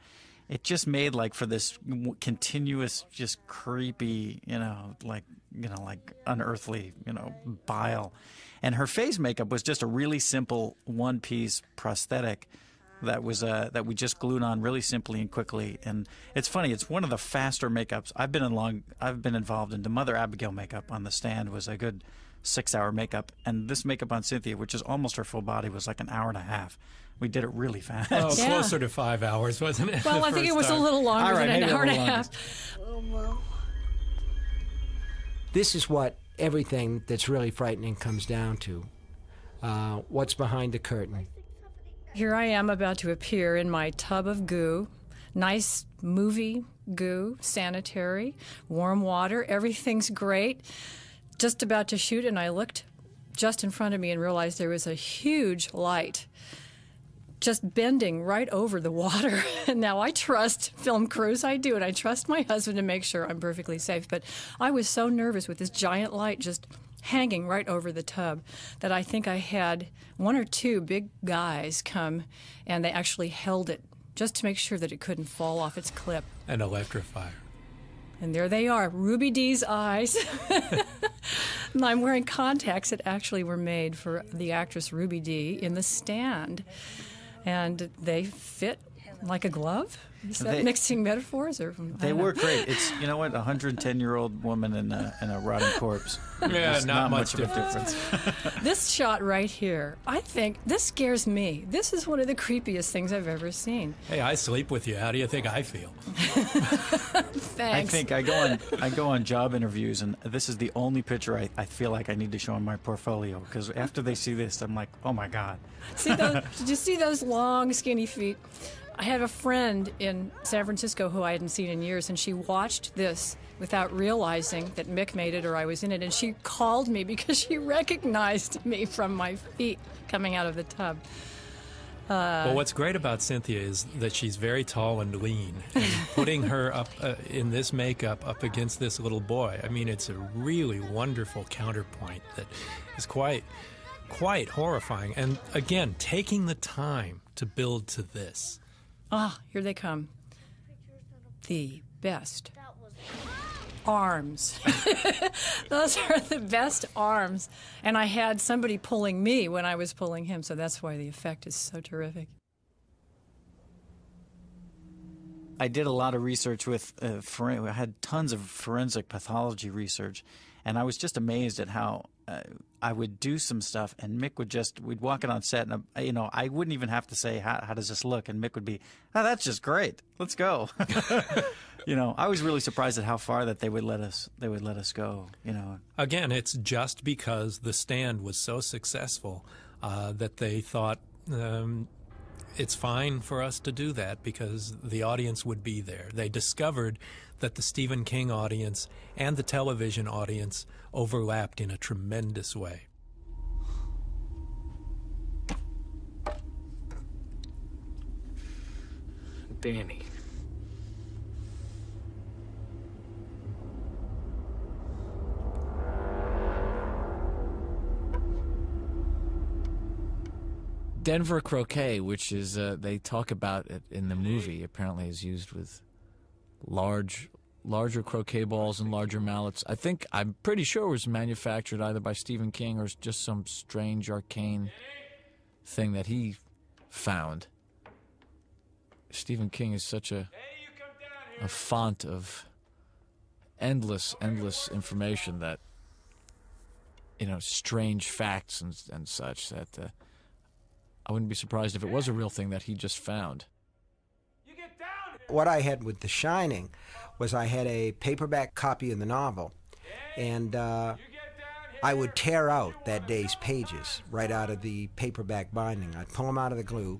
It just made like for this continuous, just creepy, like unearthly, bile. And her face makeup was just a really simple one-piece prosthetic that was that we just glued on really simply and quickly. And it's funny, it's one of the faster makeups I've been involved in. The Mother Abigail makeup on the stand was a good 6-hour makeup, and this makeup on Cynthia, which is almost her full body, was like an hour and a half. We did it really fast. Oh, closer to 5 hours, wasn't it? Well, I think it was a little longer than an hour and a half. This is what everything that's really frightening comes down to. What's behind the curtain? Here I am about to appear in my tub of goo. Nice movie goo, sanitary, warm water, everything's great. Just about to shoot, and I looked just in front of me and realized there was a huge light just bending right over the water. And now I trust film crews, I do, and I trust my husband to make sure I'm perfectly safe. But I was so nervous with this giant light just hanging right over the tub that I think I had one or two big guys come, and they actually held it just to make sure that it couldn't fall off its clip. And electrify. And there they are, Ruby Dee's eyes. And I'm wearing contacts that actually were made for the actress Ruby Dee in The Stand. And they fit like a glove? Is that mixing metaphors? Or they were great. It's, you know what, a 110-year-old woman and a rotting corpse. Yeah, not much of a difference. This shot right here, I think, this scares me. This is one of the creepiest things I've ever seen. Hey, I sleep with you. How do you think I feel? Thanks. I think I go on job interviews, and this is the only picture I feel like I need to show in my portfolio, because after they see this, I'm like, oh my God. Did you see those long, skinny feet? I had a friend in San Francisco who I hadn't seen in years, and she watched this without realizing that Mick made it or I was in it, and she called me because she recognized me from my feet coming out of the tub. Well, what's great about Cynthia is that she's very tall and lean, and putting her up in this makeup up against this little boy, I mean, it's a really wonderful counterpoint that is quite horrifying. And again, taking the time to build to this. Ah, here they come. The best arms. Those are the best arms. And I had somebody pulling me when I was pulling him, so that's why the effect is so terrific. I did a lot of research with, I had tons of forensic pathology research, and I was just amazed at how I would do some stuff, and Mick would we'd walk it on set, and I wouldn't even have to say, how does this look? And Mick would be, oh, that's just great. Let's go. I was really surprised at how far that they would let us go. Again, it's just because The Stand was so successful that they thought it's fine for us to do that because the audience would be there. They discovered that the Stephen King audience and the television audience overlapped in a tremendous way. Danny. Denver croquet, which is they talk about it in the movie, apparently is used with larger croquet balls and larger mallets. I'm pretty sure it was manufactured either by Stephen King or just some strange arcane thing that he found. Stephen King is such a font of endless information that, strange facts and such that I wouldn't be surprised if it was a real thing that he just found. What I had with The Shining was I had a paperback copy of the novel, and I would tear out that day's pages right out of the paperback binding. I'd pull them out of the glue,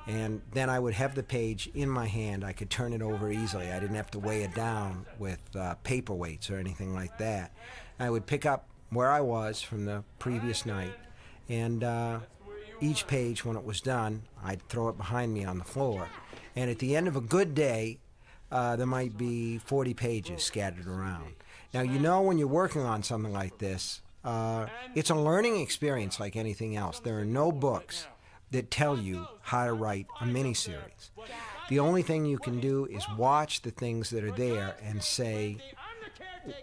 and then I would have the page in my hand. I could turn it over easily. I didn't have to weigh it down with paperweights or anything like that. I would pick up where I was from the previous night, and each page, when it was done, I'd throw it behind me on the floor. And at the end of a good day, there might be 40 pages scattered around. Now, when you're working on something like this, it's a learning experience like anything else. There are no books that tell you how to write a miniseries. The only thing you can do is watch the things that are there and say,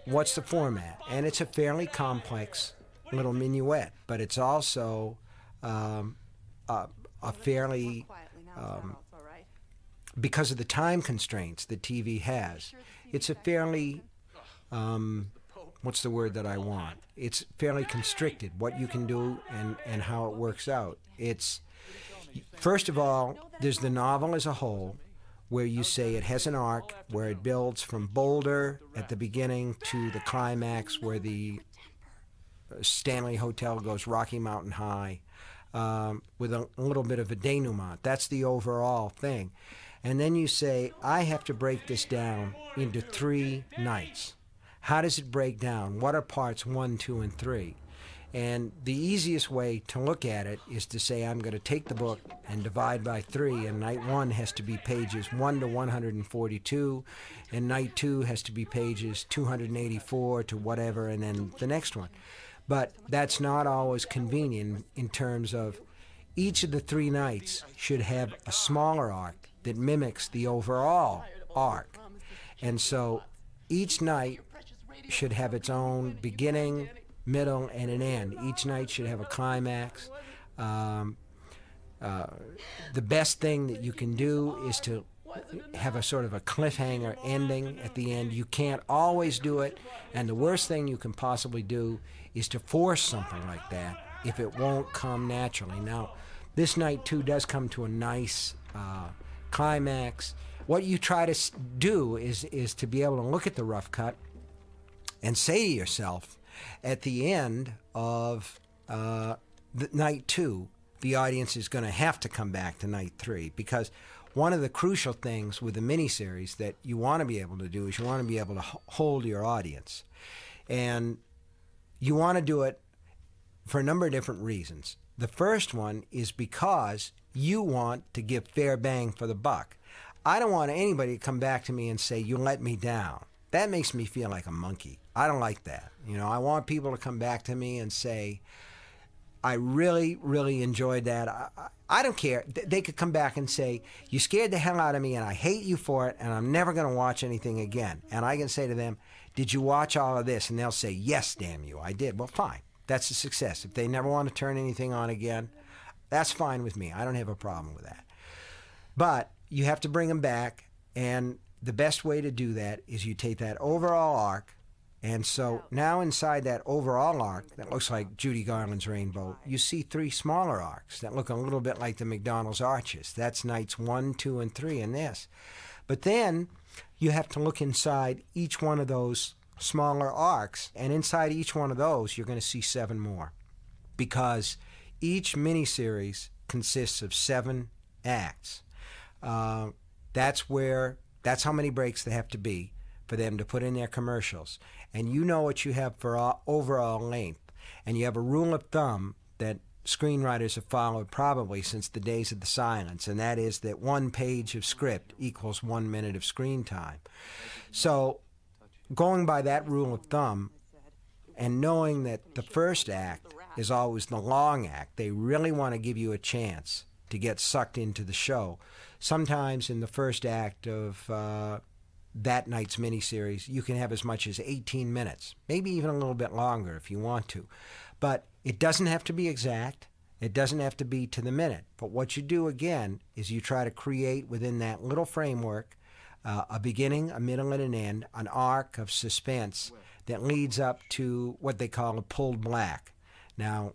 what's the format? And it's a fairly complex little minuet, but it's also a fairly, because of the time constraints that TV has, it's a fairly, what's the word that I want? It's fairly constricted, what you can do and how it works out. It's, first of all, there's the novel as a whole, where you say it has an arc, where it builds from Boulder at the beginning to the climax where the Stanley Hotel goes Rocky Mountain High, with a little bit of a denouement. That's the overall thing. And then you say, I have to break this down into 3 nights. How does it break down? What are parts 1, 2, and 3? And the easiest way to look at it is to say, I'm going to take the book and divide by 3, and night 1 has to be pages 1 to 142, and night 2 has to be pages 284 to whatever, and then the next one. But that's not always convenient in terms of each of the 3 nights should have a smaller arc that mimics the overall arc. And so each night should have its own beginning, middle, and an end. Each night should have a climax. The best thing that you can do is to have a sort of a cliffhanger ending at the end. You can't always do it, and the worst thing you can possibly do is to force something like that if it won't come naturally. Now, this night, too, does come to a nice climax. What you try to do is to be able to look at the rough cut and say to yourself, at the end of night 2, the audience is going to have to come back to night 3, because one of the crucial things with a miniseries that you want to be able to do is you want to be able to hold your audience. And you want to do it for a number of different reasons. The first one is because you want to give fair bang for the buck. I don't want anybody to come back to me and say, you let me down. That makes me feel like a monkey. I don't like that. You know, I want people to come back to me and say, I really, really enjoyed that. I don't care. They could come back and say, you scared the hell out of me and I hate you for it and I'm never going to watch anything again. And I can say to them, did you watch all of this? And they'll say, yes, damn you, I did. Well, fine. That's a success. If they never want to turn anything on again, that's fine with me. I don't have a problem with that. But you have to bring them back, and the best way to do that is you take that overall arc. And so now inside that overall arc that looks like Judy Garland's Rainbow, you see 3 smaller arcs that look a little bit like the McDonald's arches. That's nights 1, 2, and 3 in this. But then you have to look inside each one of those smaller arcs, and inside each one of those you're going to see 7 more, because each miniseries consists of 7 acts. That's how many breaks they have to be for them to put in their commercials. And you know what you have for overall length. And you have a rule of thumb that screenwriters have followed probably since the days of the silence, and that is that 1 page of script equals 1 minute of screen time. So going by that rule of thumb and knowing that the first act is always the long act, they really want to give you a chance to get sucked into the show. Sometimes in the first act of that night's miniseries, you can have as much as 18 minutes, maybe even a little bit longer if you want to. But it doesn't have to be exact. It doesn't have to be to the minute. But what you do, again, is you try to create within that little framework a beginning, a middle, and an end, an arc of suspense that leads up to what they call a pulled black. Now,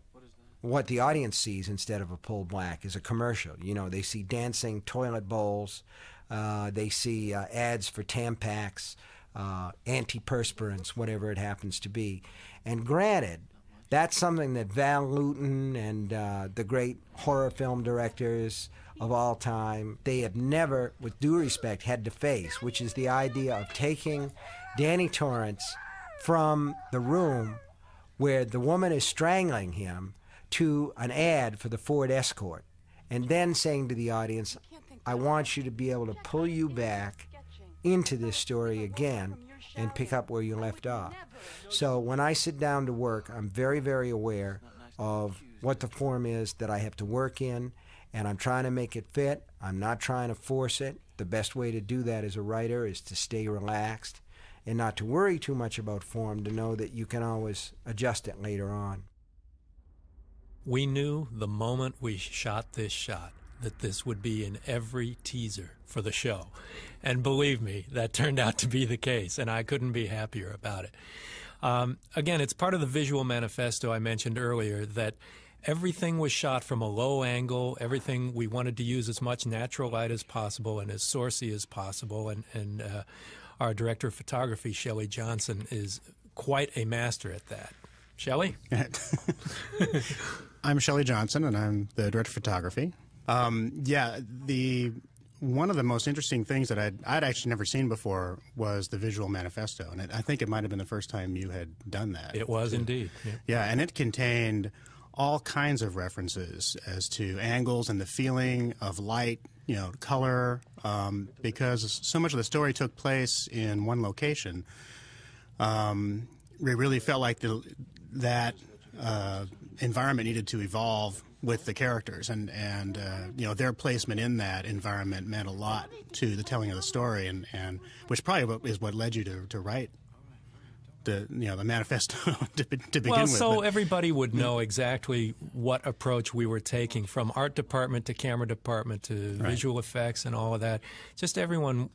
what the audience sees instead of a pulled black is a commercial. You know, they see dancing toilet bowls. They see ads for Tampax, antiperspirants, whatever it happens to be. And granted, that's something that Val Lewton and the great horror film directors of all time, they have never, with due respect, had to face, which is the idea of taking Danny Torrance from the room where the woman is strangling him to an ad for the Ford Escort, and then saying to the audience, I want you to be able to pull you back into this story again and pick up where you left off. So when I sit down to work, I'm very, very aware of what the form is that I have to work in, and I'm trying to make it fit. I'm not trying to force it. The best way to do that as a writer is to stay relaxed and not to worry too much about form, to know that you can always adjust it later on. We knew the moment we shot this shot that this would be in every teaser for the show. And believe me, that turned out to be the case, and I couldn't be happier about it. Again, it's part of the visual manifesto I mentioned earlier that everything was shot from a low angle. Everything, we wanted to use as much natural light as possible and as sourcey as possible. And our director of photography, Shelley Johnson, is quite a master at that. Shelley? I'm Shelley Johnson, and I'm the director of photography. One of the most interesting things that I'd actually never seen before was the visual manifesto, and I think it might have been the first time you had done that. It was indeed. Yeah, and it contained all kinds of references as to angles and the feeling of light, color, because so much of the story took place in one location. We really felt like that environment needed to evolve with the characters, and their placement in that environment meant a lot to the telling of the story, and which probably is what led you to write the manifesto to begin with. So everybody would know exactly what approach we were taking, from art department to camera department to visual effects and all of that. Just everyone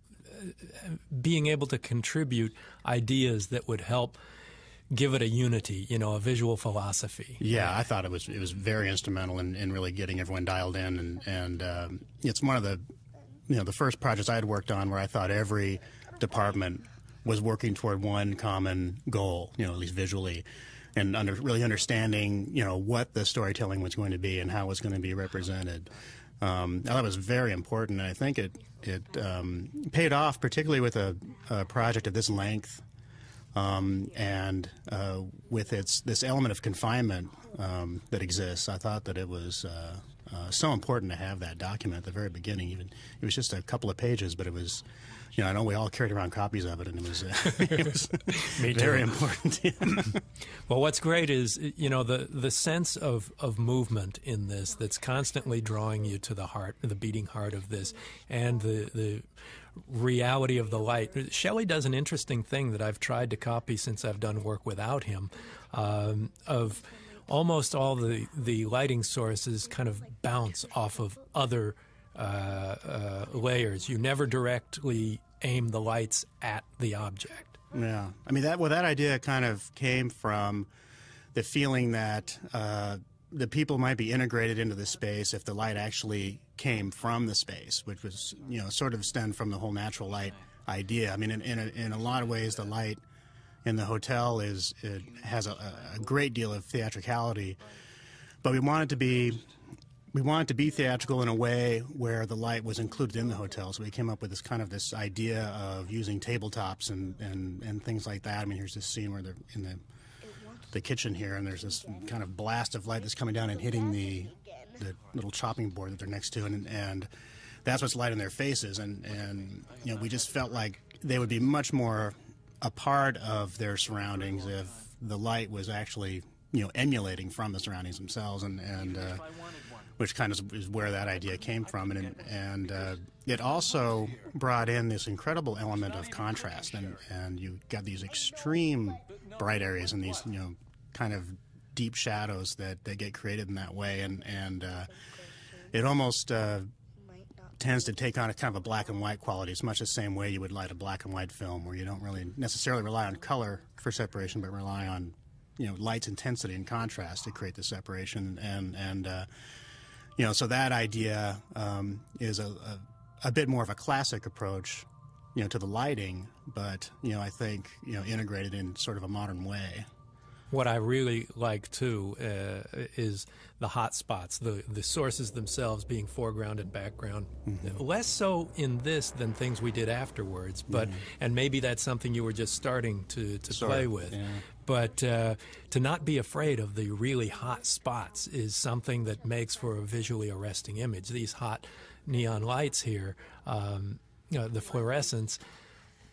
being able to contribute ideas that would help give it a unity, a visual philosophy. Yeah, I thought it was very instrumental in really getting everyone dialed in, and it's one of the first projects I had worked on where I thought every department was working toward one common goal, at least visually, and really understanding, what the storytelling was going to be and how it was going to be represented. I thought it was very important, and I think it paid off, particularly with a project of this length. And with this element of confinement that exists, I thought that it was so important to have that document at the very beginning. Even it was just a couple of pages, but it was, I know we all carried around copies of it, and it was very important. Well, what's great is the sense of movement in this that's constantly drawing you to the heart, the beating heart of this, and the reality of the light. Shelley does an interesting thing that I've tried to copy since I've done work without him, of almost all the lighting sources kind of bounce off of other layers. You never directly aim the lights at the object. Yeah. I mean, that idea kind of came from the feeling that the people might be integrated into the space if the light actually came from the space, which was, sort of stemmed from the whole natural light idea. I mean, in a lot of ways, the light in the hotel has a great deal of theatricality, but we wanted to be theatrical in a way where the light was included in the hotel. So we came up with this idea of using tabletops and things like that. I mean, here's this scene where they're in the kitchen here, and there's this kind of blast of light that's coming down and hitting the little chopping board that they're next to, and that's what's light in their faces, and we just felt like they would be much more a part of their surroundings if the light was actually emulating from the surroundings themselves, and which kind of is where that idea came from, and it also brought in this incredible element of contrast, and you got these extreme bright areas and these kind of deep shadows that get created in that way, and it almost tends to take on a kind of a black and white quality. It's much the same way you would light a black and white film, where you don't really necessarily rely on color for separation, but rely on light's intensity and contrast to create the separation, and so that idea is a bit more of a classic approach to the lighting, but I think integrated in sort of a modern way. What I really like, too, is the hot spots, the sources themselves being foreground and background. Mm-hmm. Less so in this than things we did afterwards, but and maybe that's something you were just starting to play with. Yeah. But to not be afraid of the really hot spots is something that makes for a visually arresting image. These hot neon lights here, the fluorescence,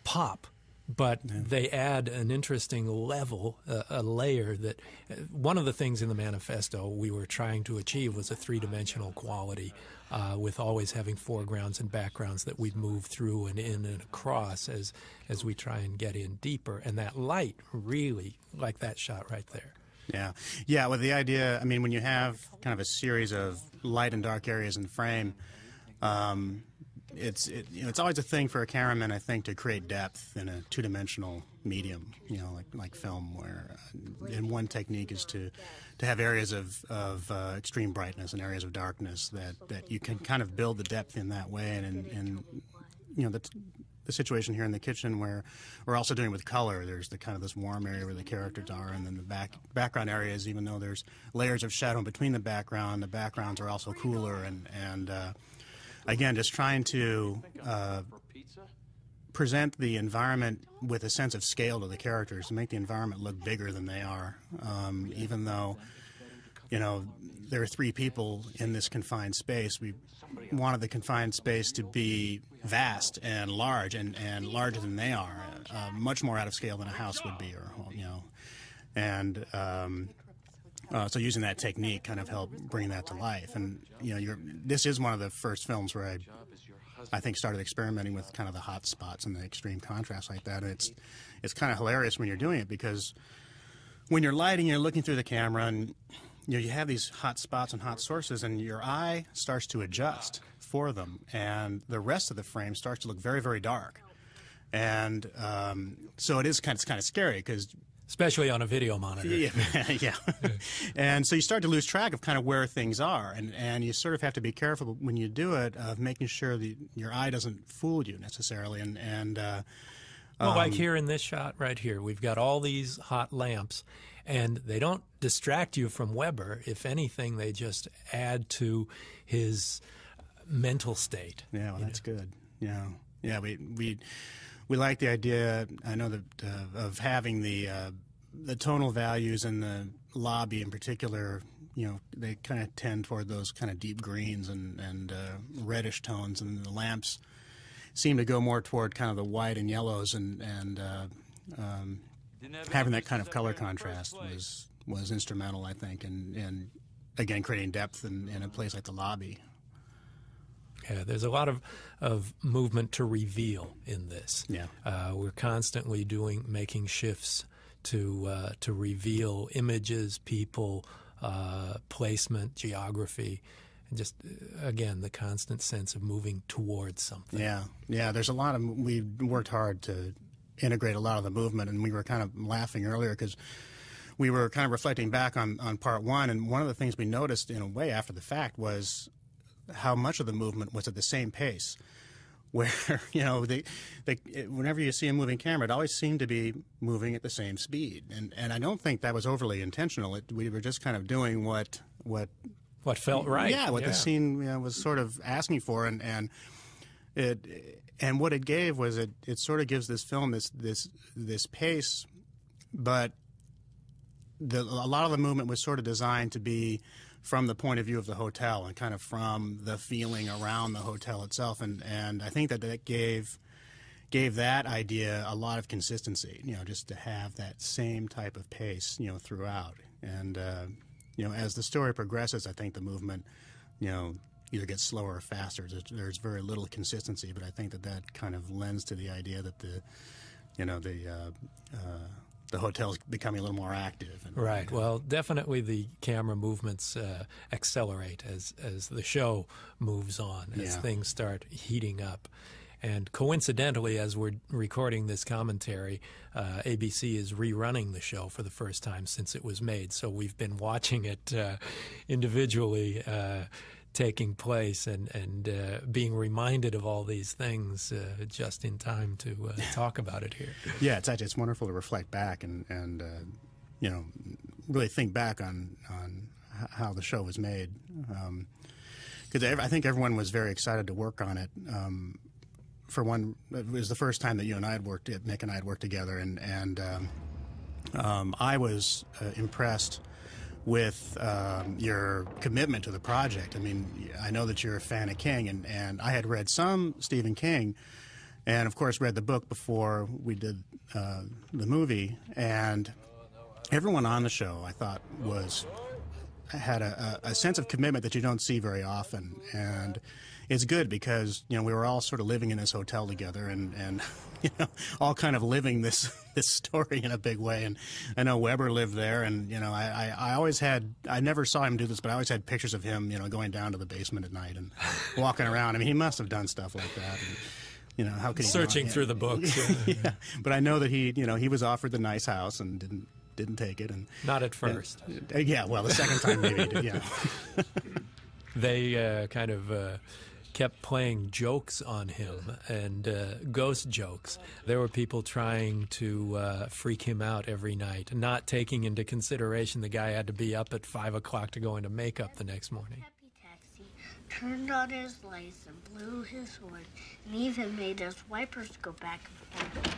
pop but they add an interesting level, a layer that one of the things in the manifesto we were trying to achieve was a three-dimensional quality with always having foregrounds and backgrounds that we'd move through and in and across as we try and get in deeper. And that light, really, like that shot right there. Yeah. With the idea, I mean, when you have kind of a series of light and dark areas in the frame, it's always a thing for a cameraman, I think, to create depth in a two-dimensional medium, like film, where and one technique is to have areas of extreme brightness and areas of darkness that you can kind of build the depth in that way. And the situation here in the kitchen where we're also doing with color, there's the kind of this warm area where the characters are, and then the background areas, even though there's layers of shadow between the backgrounds are also cooler, and again, just trying to present the environment with a sense of scale to the characters, to make the environment look bigger than they are, even though, there are three people in this confined space. We wanted the confined space to be vast and large, and larger than they are, much more out of scale than a house would be, and so using that technique kind of helped bring that to life. And this is one of the first films where I think started experimenting with kind of the hot spots and the extreme contrast like that. And it's kind of hilarious when you're doing it, because when you're lighting, you're looking through the camera, and you have these hot spots and hot sources, and your eye starts to adjust for them, and the rest of the frame starts to look very, very dark. And so it's kind of scary, because especially on a video monitor. Yeah. And so you start to lose track of kind of where things are, and you sort of have to be careful when you do it of making sure that your eye doesn't fool you necessarily. Well, like here in this shot right here, we've got all these hot lamps, and they don't distract you from Weber. If anything, they just add to his mental state. Yeah, well, that's good. Yeah, we like the idea, I know, that of having the tonal values in the lobby in particular. They kind of tend toward those kind of deep greens and reddish tones, and the lamps seem to go more toward kind of the white and yellows, and having that kind of color contrast was instrumental, I think, in again creating depth in a place like the lobby. Yeah, there's a lot of movement to reveal in this. Yeah, we're constantly making shifts to reveal images, people, placement, geography, and just again the constant sense of moving towards something. Yeah. There's a lot of we worked hard to integrate a lot of the movement, and we were kind of laughing earlier because we were kind of reflecting back on part one, and one of the things we noticed in a way after the fact was how much of the movement was at the same pace, where whenever you see a moving camera, it always seemed to be moving at the same speed, and I don't think that was overly intentional. We were just kind of doing what felt right. Yeah, what the scene was sort of asking for, and what it gave was it sort of gives this film this pace, but a lot of the movement was sort of designed to be from the point of view of the hotel and kind of from the feeling around the hotel itself, and I think that gave that idea a lot of consistency, just to have that same type of pace, throughout. And as the story progresses, I think the movement, either gets slower or faster. There's very little consistency, but I think that kind of lends to the idea that the hotel's becoming a little more active. Right. Well, definitely the camera movements accelerate as the show moves on, as things start heating up. And coincidentally, as we're recording this commentary, ABC is rerunning the show for the first time since it was made. So we've been watching it individually taking place and being reminded of all these things just in time to talk about it here. Yeah, it's wonderful to reflect back and really think back on how the show was made, because I think everyone was very excited to work on it. For one, it was the first time that Nick and I had worked together, and I was impressed with your commitment to the project. I mean, I know that you're a fan of King, and I had read some Stephen King, and of course read the book before we did the movie. And everyone on the show, I thought, had a sense of commitment that you don't see very often. And it's good because, you know, we were all sort of living in this hotel together and you know, all kind of living this story in a big way. And I know Weber lived there, and, you know, I always had, I never saw him do this, but I always had pictures of him, you know, going down to the basement at night and walking around. I mean, he must have done stuff like that. And, you know, how could he searching through the books? Yeah, but I know that he, you know, he was offered the nice house and didn't take it. And not at first. Yeah, well, the second time maybe he did, yeah. They kind of kept playing jokes on him, and ghost jokes. There were people trying to freak him out every night, not taking into consideration the guy had to be up at 5 o'clock to go into makeup the next morning. Turned on his lights and blew his horn, and even made his wipers go back and forth.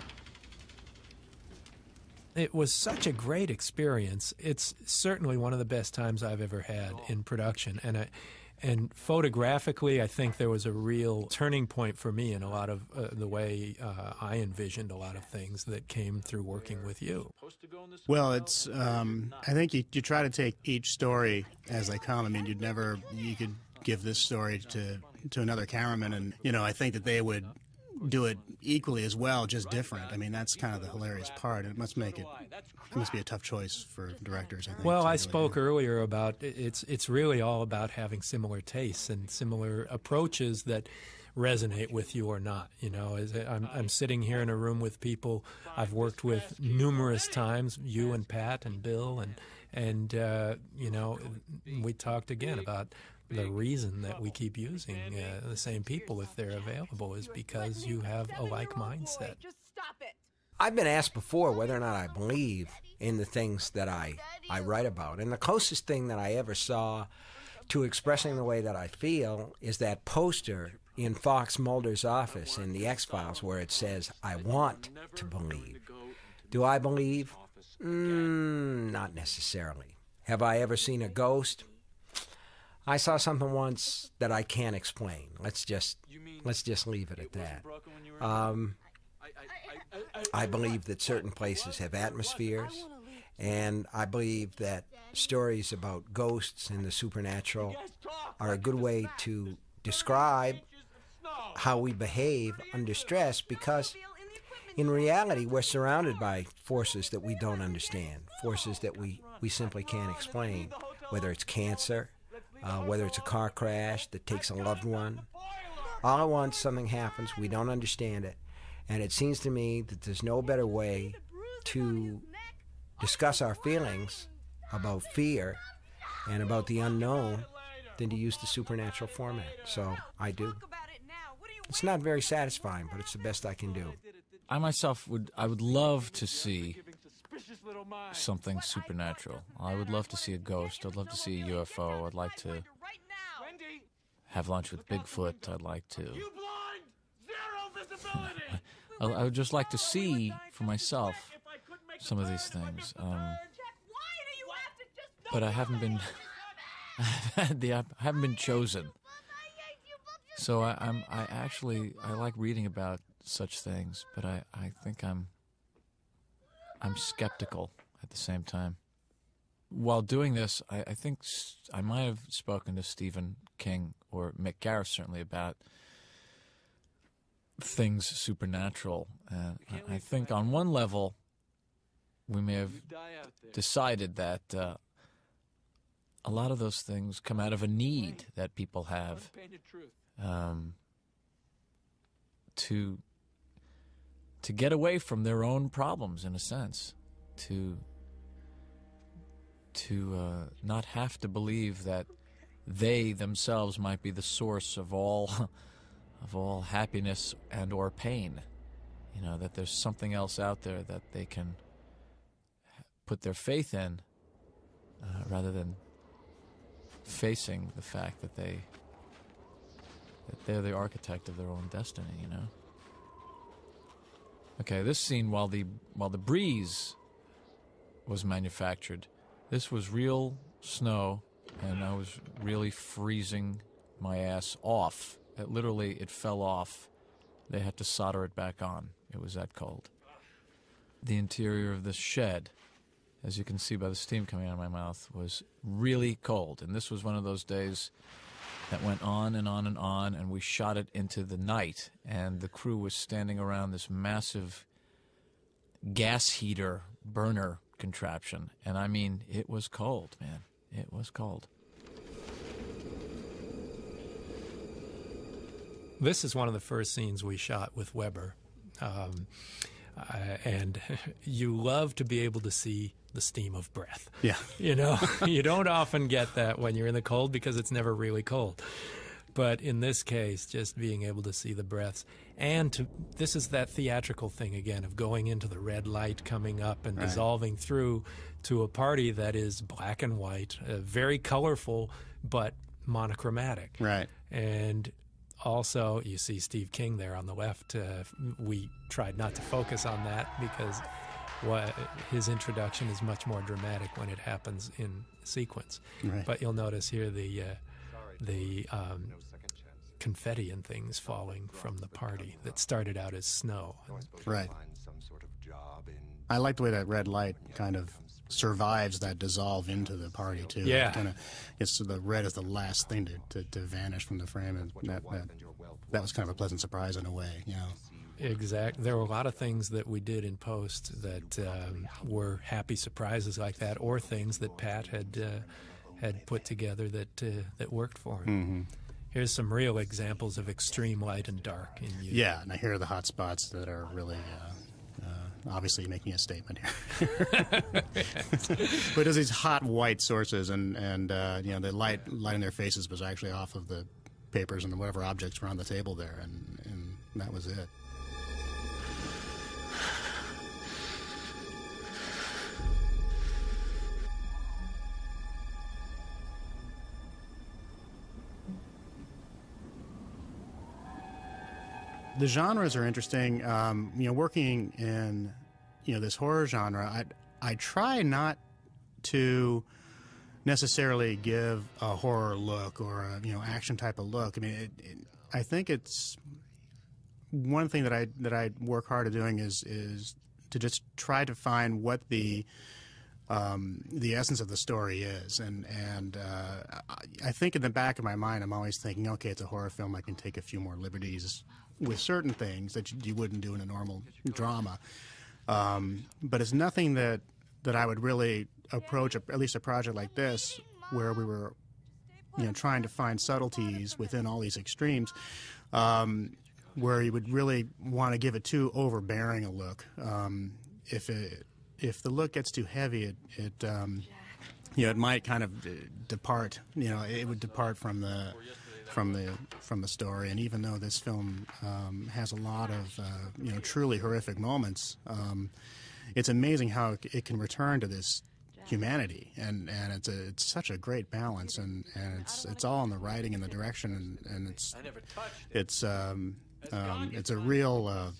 It was such a great experience. It's certainly one of the best times I've ever had in production. And photographically, I think there was a real turning point for me in a lot of the way I envisioned a lot of things that came through working with you. Well, it's I think you try to take each story as they come. I mean, you could give this story to another cameraman, and, you know, I think that they would do it equally as well, just different. I mean, that's kind of the hilarious part. It must be a tough choice for directors, I think. Well, I spoke earlier about it's really all about having similar tastes and similar approaches that resonate with you or not. You know, I'm sitting here in a room with people I've worked with numerous times, you and Pat and Bill, and you know, we talked again about the reason that we keep using the same people if they're available is because you have a like mindset. I've been asked before whether or not I believe in the things that I write about. And the closest thing that I ever saw to expressing the way that I feel is that poster in Fox Mulder's office in The X-Files where it says, "I want to believe." Do I believe? Not necessarily. Have I ever seen a ghost? I saw something once that I can't explain. Let's just leave it at that. I believe that certain places have atmospheres, and I believe that stories about ghosts and the supernatural are a good way to describe how we behave under stress, because in reality we're surrounded by forces that we don't understand, forces that we simply can't explain, whether it's cancer, whether it's a car crash that takes a loved one. All at once something happens, we don't understand it, and it seems to me that there's no better way to discuss our feelings about fear and about the unknown than to use the supernatural format. So I do. It's not very satisfying, but it's the best I can do. I myself would love to see something supernatural. I would love to see a ghost. I'd love to see a UFO. I'd like to have lunch with Bigfoot. I'd like to. I would just like to see for myself some of these things. But I haven't been. I haven't been chosen. So I like reading about such things, but I think I'm skeptical at the same time. While doing this, I think I might have spoken to Stephen King or Mick Garris certainly about things supernatural. And I think on one level, we may have decided that a lot of those things come out of a need that people have to get away from their own problems, in a sense, to not have to believe that they themselves might be the source of all happiness and or pain. You know, that there's something else out there that they can put their faith in, rather than facing the fact that they're the architect of their own destiny. You know. Okay, this scene, while the breeze was manufactured, this was real snow, and I was really freezing my ass off. It fell off They had to solder it back on. It was that cold. The interior of the shed, as you can see by the steam coming out of my mouth, was really cold. And this was one of those days that went on and on and on, and we shot it into the night. And the crew was standing around this massive gas heater burner contraption. And I mean, it was cold, man. It was cold. This is one of the first scenes we shot with Weber. And you love to be able to see the steam of breath. Yeah. You know, you don't often get that when you're in the cold because it's never really cold. But in this case, just being able to see the breaths. And this is that theatrical thing again of going into the red light coming up and dissolving through to a party that is black and white, very colorful, but monochromatic. Right. And also, you see Steve King there on the left. We tried not to focus on that because his introduction is much more dramatic when it happens in sequence. Right. But you'll notice here the confetti and things falling from the party that started out as snow. Right. I like the way that red light kind of survives that dissolve into the party too. Yeah. It kind of gets to the red as the last thing to vanish from the frame, and that was kind of a pleasant surprise in a way, you know. Exactly. There were a lot of things that we did in post that were happy surprises like that, or things that Pat had put together that worked for him. Mm-hmm. Here's some real examples of extreme light and dark in use. Yeah, and here are the hot spots that are really obviously making a statement here. But there's these hot white sources, and you know, the light in their faces was actually off of the papers and whatever objects were on the table there, and that was it. The genres are interesting. You know, working in, you know, this horror genre, I try not to necessarily give a horror look or a, you know, action type of look. I mean, I think it's one thing that I work hard at doing is to just try to find what the essence of the story is, and I think in the back of my mind I'm always thinking, okay, it's a horror film, I can take a few more liberties with certain things that you wouldn't do in a normal drama, but it's nothing that I would really approach at least a project like this where we were, you know, trying to find subtleties within all these extremes, where you would really want to give it too overbearing a look. If the look gets too heavy, it you know, it might kind of depart. You know, it would depart from the story. And even though this film has a lot of you know, truly horrific moments, it's amazing how it can return to this humanity, and it's such a great balance, and it's all in the writing and the direction, and it's a real.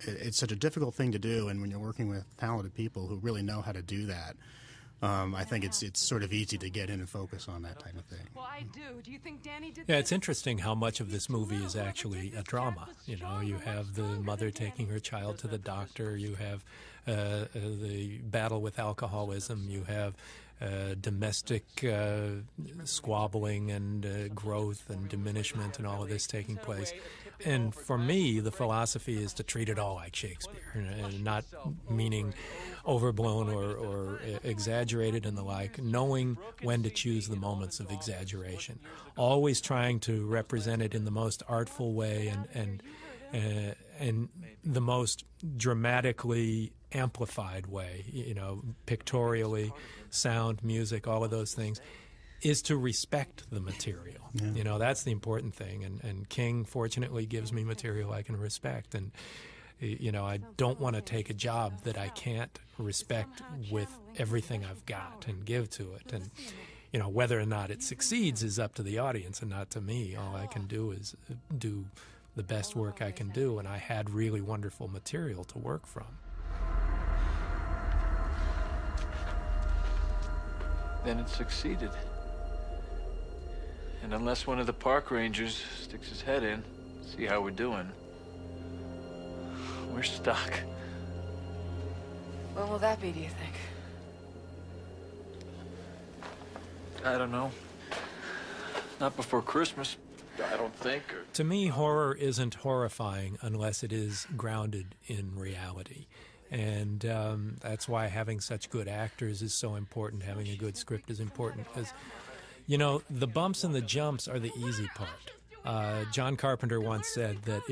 It's such a difficult thing to do, and when you're working with talented people who really know how to do that, I think it's sort of easy to get in and focus on that type of thing. Well, I do. Do you think Danny did? Yeah, it's interesting how much of this movie is actually a drama. You know, you have the mother taking her child to the doctor. You have the battle with alcoholism. You have domestic squabbling and growth and diminishment and all of this taking place. And for me, the philosophy is to treat it all like Shakespeare, and not meaning overblown or exaggerated and the like, knowing when to choose the moments of exaggeration, always trying to represent it in the most artful way and the most dramatically amplified way, you know, pictorially, sound, music, all of those things, is to respect the material. Yeah. You know, that's the important thing. And King, fortunately, gives me material I can respect. And, you know, I don't want to take a job that I can't respect with everything I've got and give to it. And, you know, whether or not it succeeds is up to the audience and not to me. All I can do is do the best work I can do. And I had really wonderful material to work from. Then it succeeded. And unless one of the park rangers sticks his head in, see how we're doing, We're stuck. When will that be, do you think? I don't know. Not before Christmas, I don't think. To me, horror isn't horrifying unless it is grounded in reality. And that's why having such good actors is so important. Having a good script is important because, you know, the bumps and the jumps are the easy part. John Carpenter once said that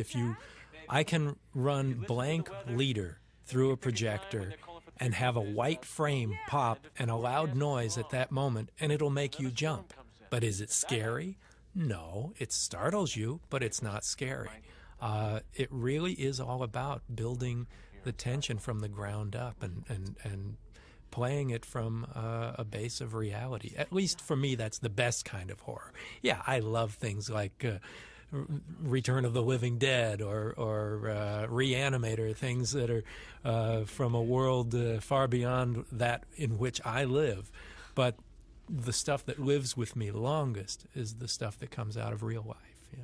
I can run blank leader through a projector and have a white frame pop and a loud noise at that moment, and it'll make you jump. But is it scary? No, it startles you, but it's not scary. It really is all about building the tension from the ground up and playing it from a base of reality. At least for me, that's the best kind of horror. Yeah, I love things like Return of the Living Dead or Reanimator, things that are from a world far beyond that in which I live. But the stuff that lives with me longest is the stuff that comes out of real life. Yeah.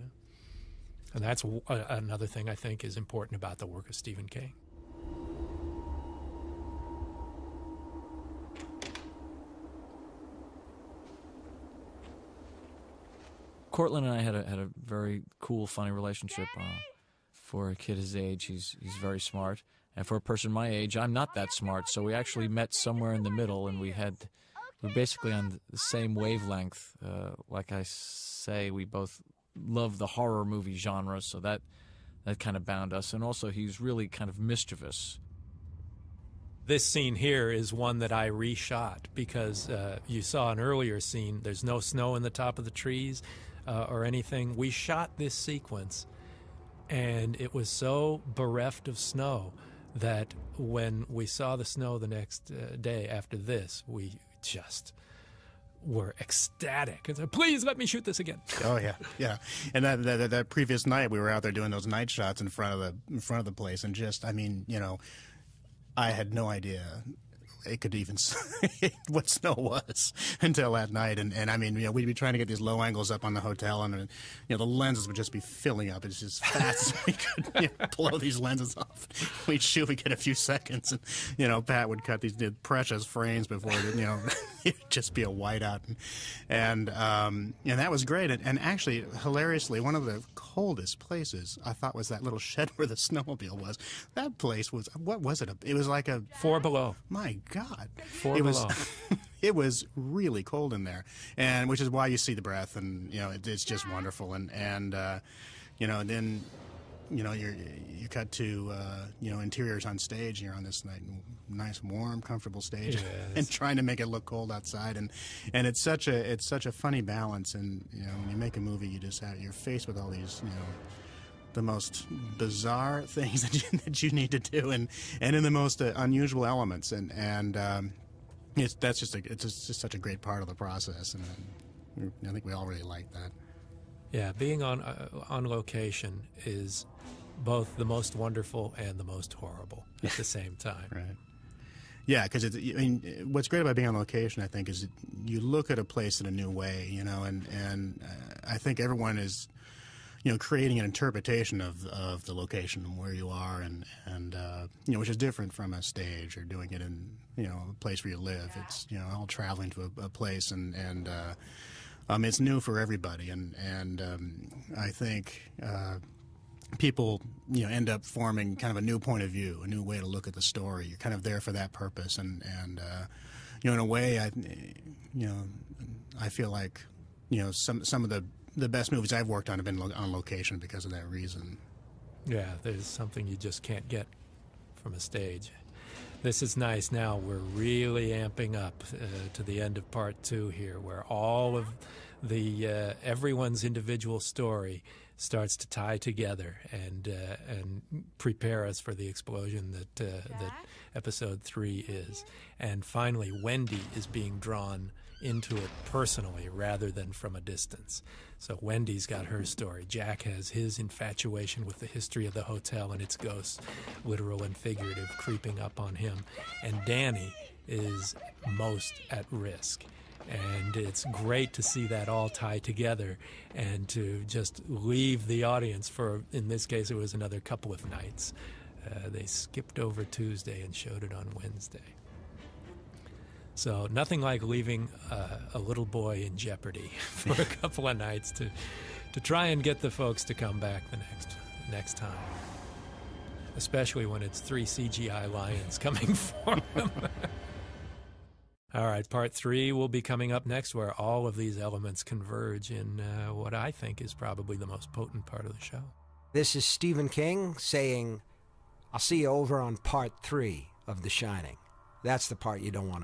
And that's another thing I think is important about the work of Stephen King. Cortland and I had a very cool, funny relationship. For a kid his age, he's very smart, and for a person my age, I'm not that smart. So we actually met somewhere in the middle, and we're basically on the same wavelength. Like I say, we both love the horror movie genre, so that kind of bound us. And also, he's really kind of mischievous. This scene here is one that I reshot because you saw an earlier scene. There's no snow in the top of the trees or anything. We shot this sequence, and it was so bereft of snow that when we saw the snow the next day after this, we just were ecstatic and said, "Please let me shoot this again." Oh yeah, yeah. And that previous night, we were out there doing those night shots in front of the place, and just, I mean, you know, I had no idea it could even what snow was until that night. And I mean, you know, we'd be trying to get these low angles up on the hotel, and you know, the lenses would just be filling up. It's just fast as we could blow these lenses off. We'd shoot, we'd get a few seconds, and you know, Pat would cut these precious frames before it'd just be a whiteout. And that was great. And actually, hilariously, one of the coldest places I thought was that little shed where the snowmobile was. That place was, what was it? It was like a 4 below. My God, 4 below. It was really cold in there, and which is why you see the breath, and you know, it's just wonderful. And you know, then you know, you cut to you know, interiors on stage, and you're on this nice, warm, comfortable stage, yes, and trying to make it look cold outside, and it's such a funny balance. And you know, when you make a movie, you're faced with all these, you know, the most bizarre things that you need to do, and in the most unusual elements, and it's just such a great part of the process, and I think we all really like that. Yeah, being on location is both the most wonderful and the most horrible at the same time. Right. Yeah, because I mean, what's great about being on location, I think, is you look at a place in a new way, you know, and I think everyone is, you know, creating an interpretation of the location and where you are, and you know, which is different from a stage or doing it in, you know, a place where you live. It's, you know, all traveling to a place, and it's new for everybody, and I think people, you know, end up forming kind of a new point of view, a new way to look at the story. You're kind of there for that purpose, and you know, in a way, I feel like, you know, some of the best movies I've worked on have been on location because of that reason. Yeah, there's something you just can't get from a stage. This is nice. Now we're really amping up to the end of part 2 here, where all of the everyone's individual story starts to tie together and prepare us for the explosion that episode 3 is. And finally, Wendy is being drawn into it personally rather than from a distance. So Wendy's got her story. Jack has his infatuation with the history of the hotel and its ghosts, literal and figurative, creeping up on him. And Danny is most at risk. And it's great to see that all tie together and to just leave the audience for, in this case, it was another couple of nights, They skipped over Tuesday and showed it on Wednesday. So nothing like leaving a little boy in jeopardy for a couple of nights to try and get the folks to come back the next time. Especially when it's 3 CGI lions coming for them. All right, part 3 will be coming up next, where all of these elements converge in what I think is probably the most potent part of the show. This is Stephen King saying, I'll see you over on part 3 of The Shining. That's the part you don't want to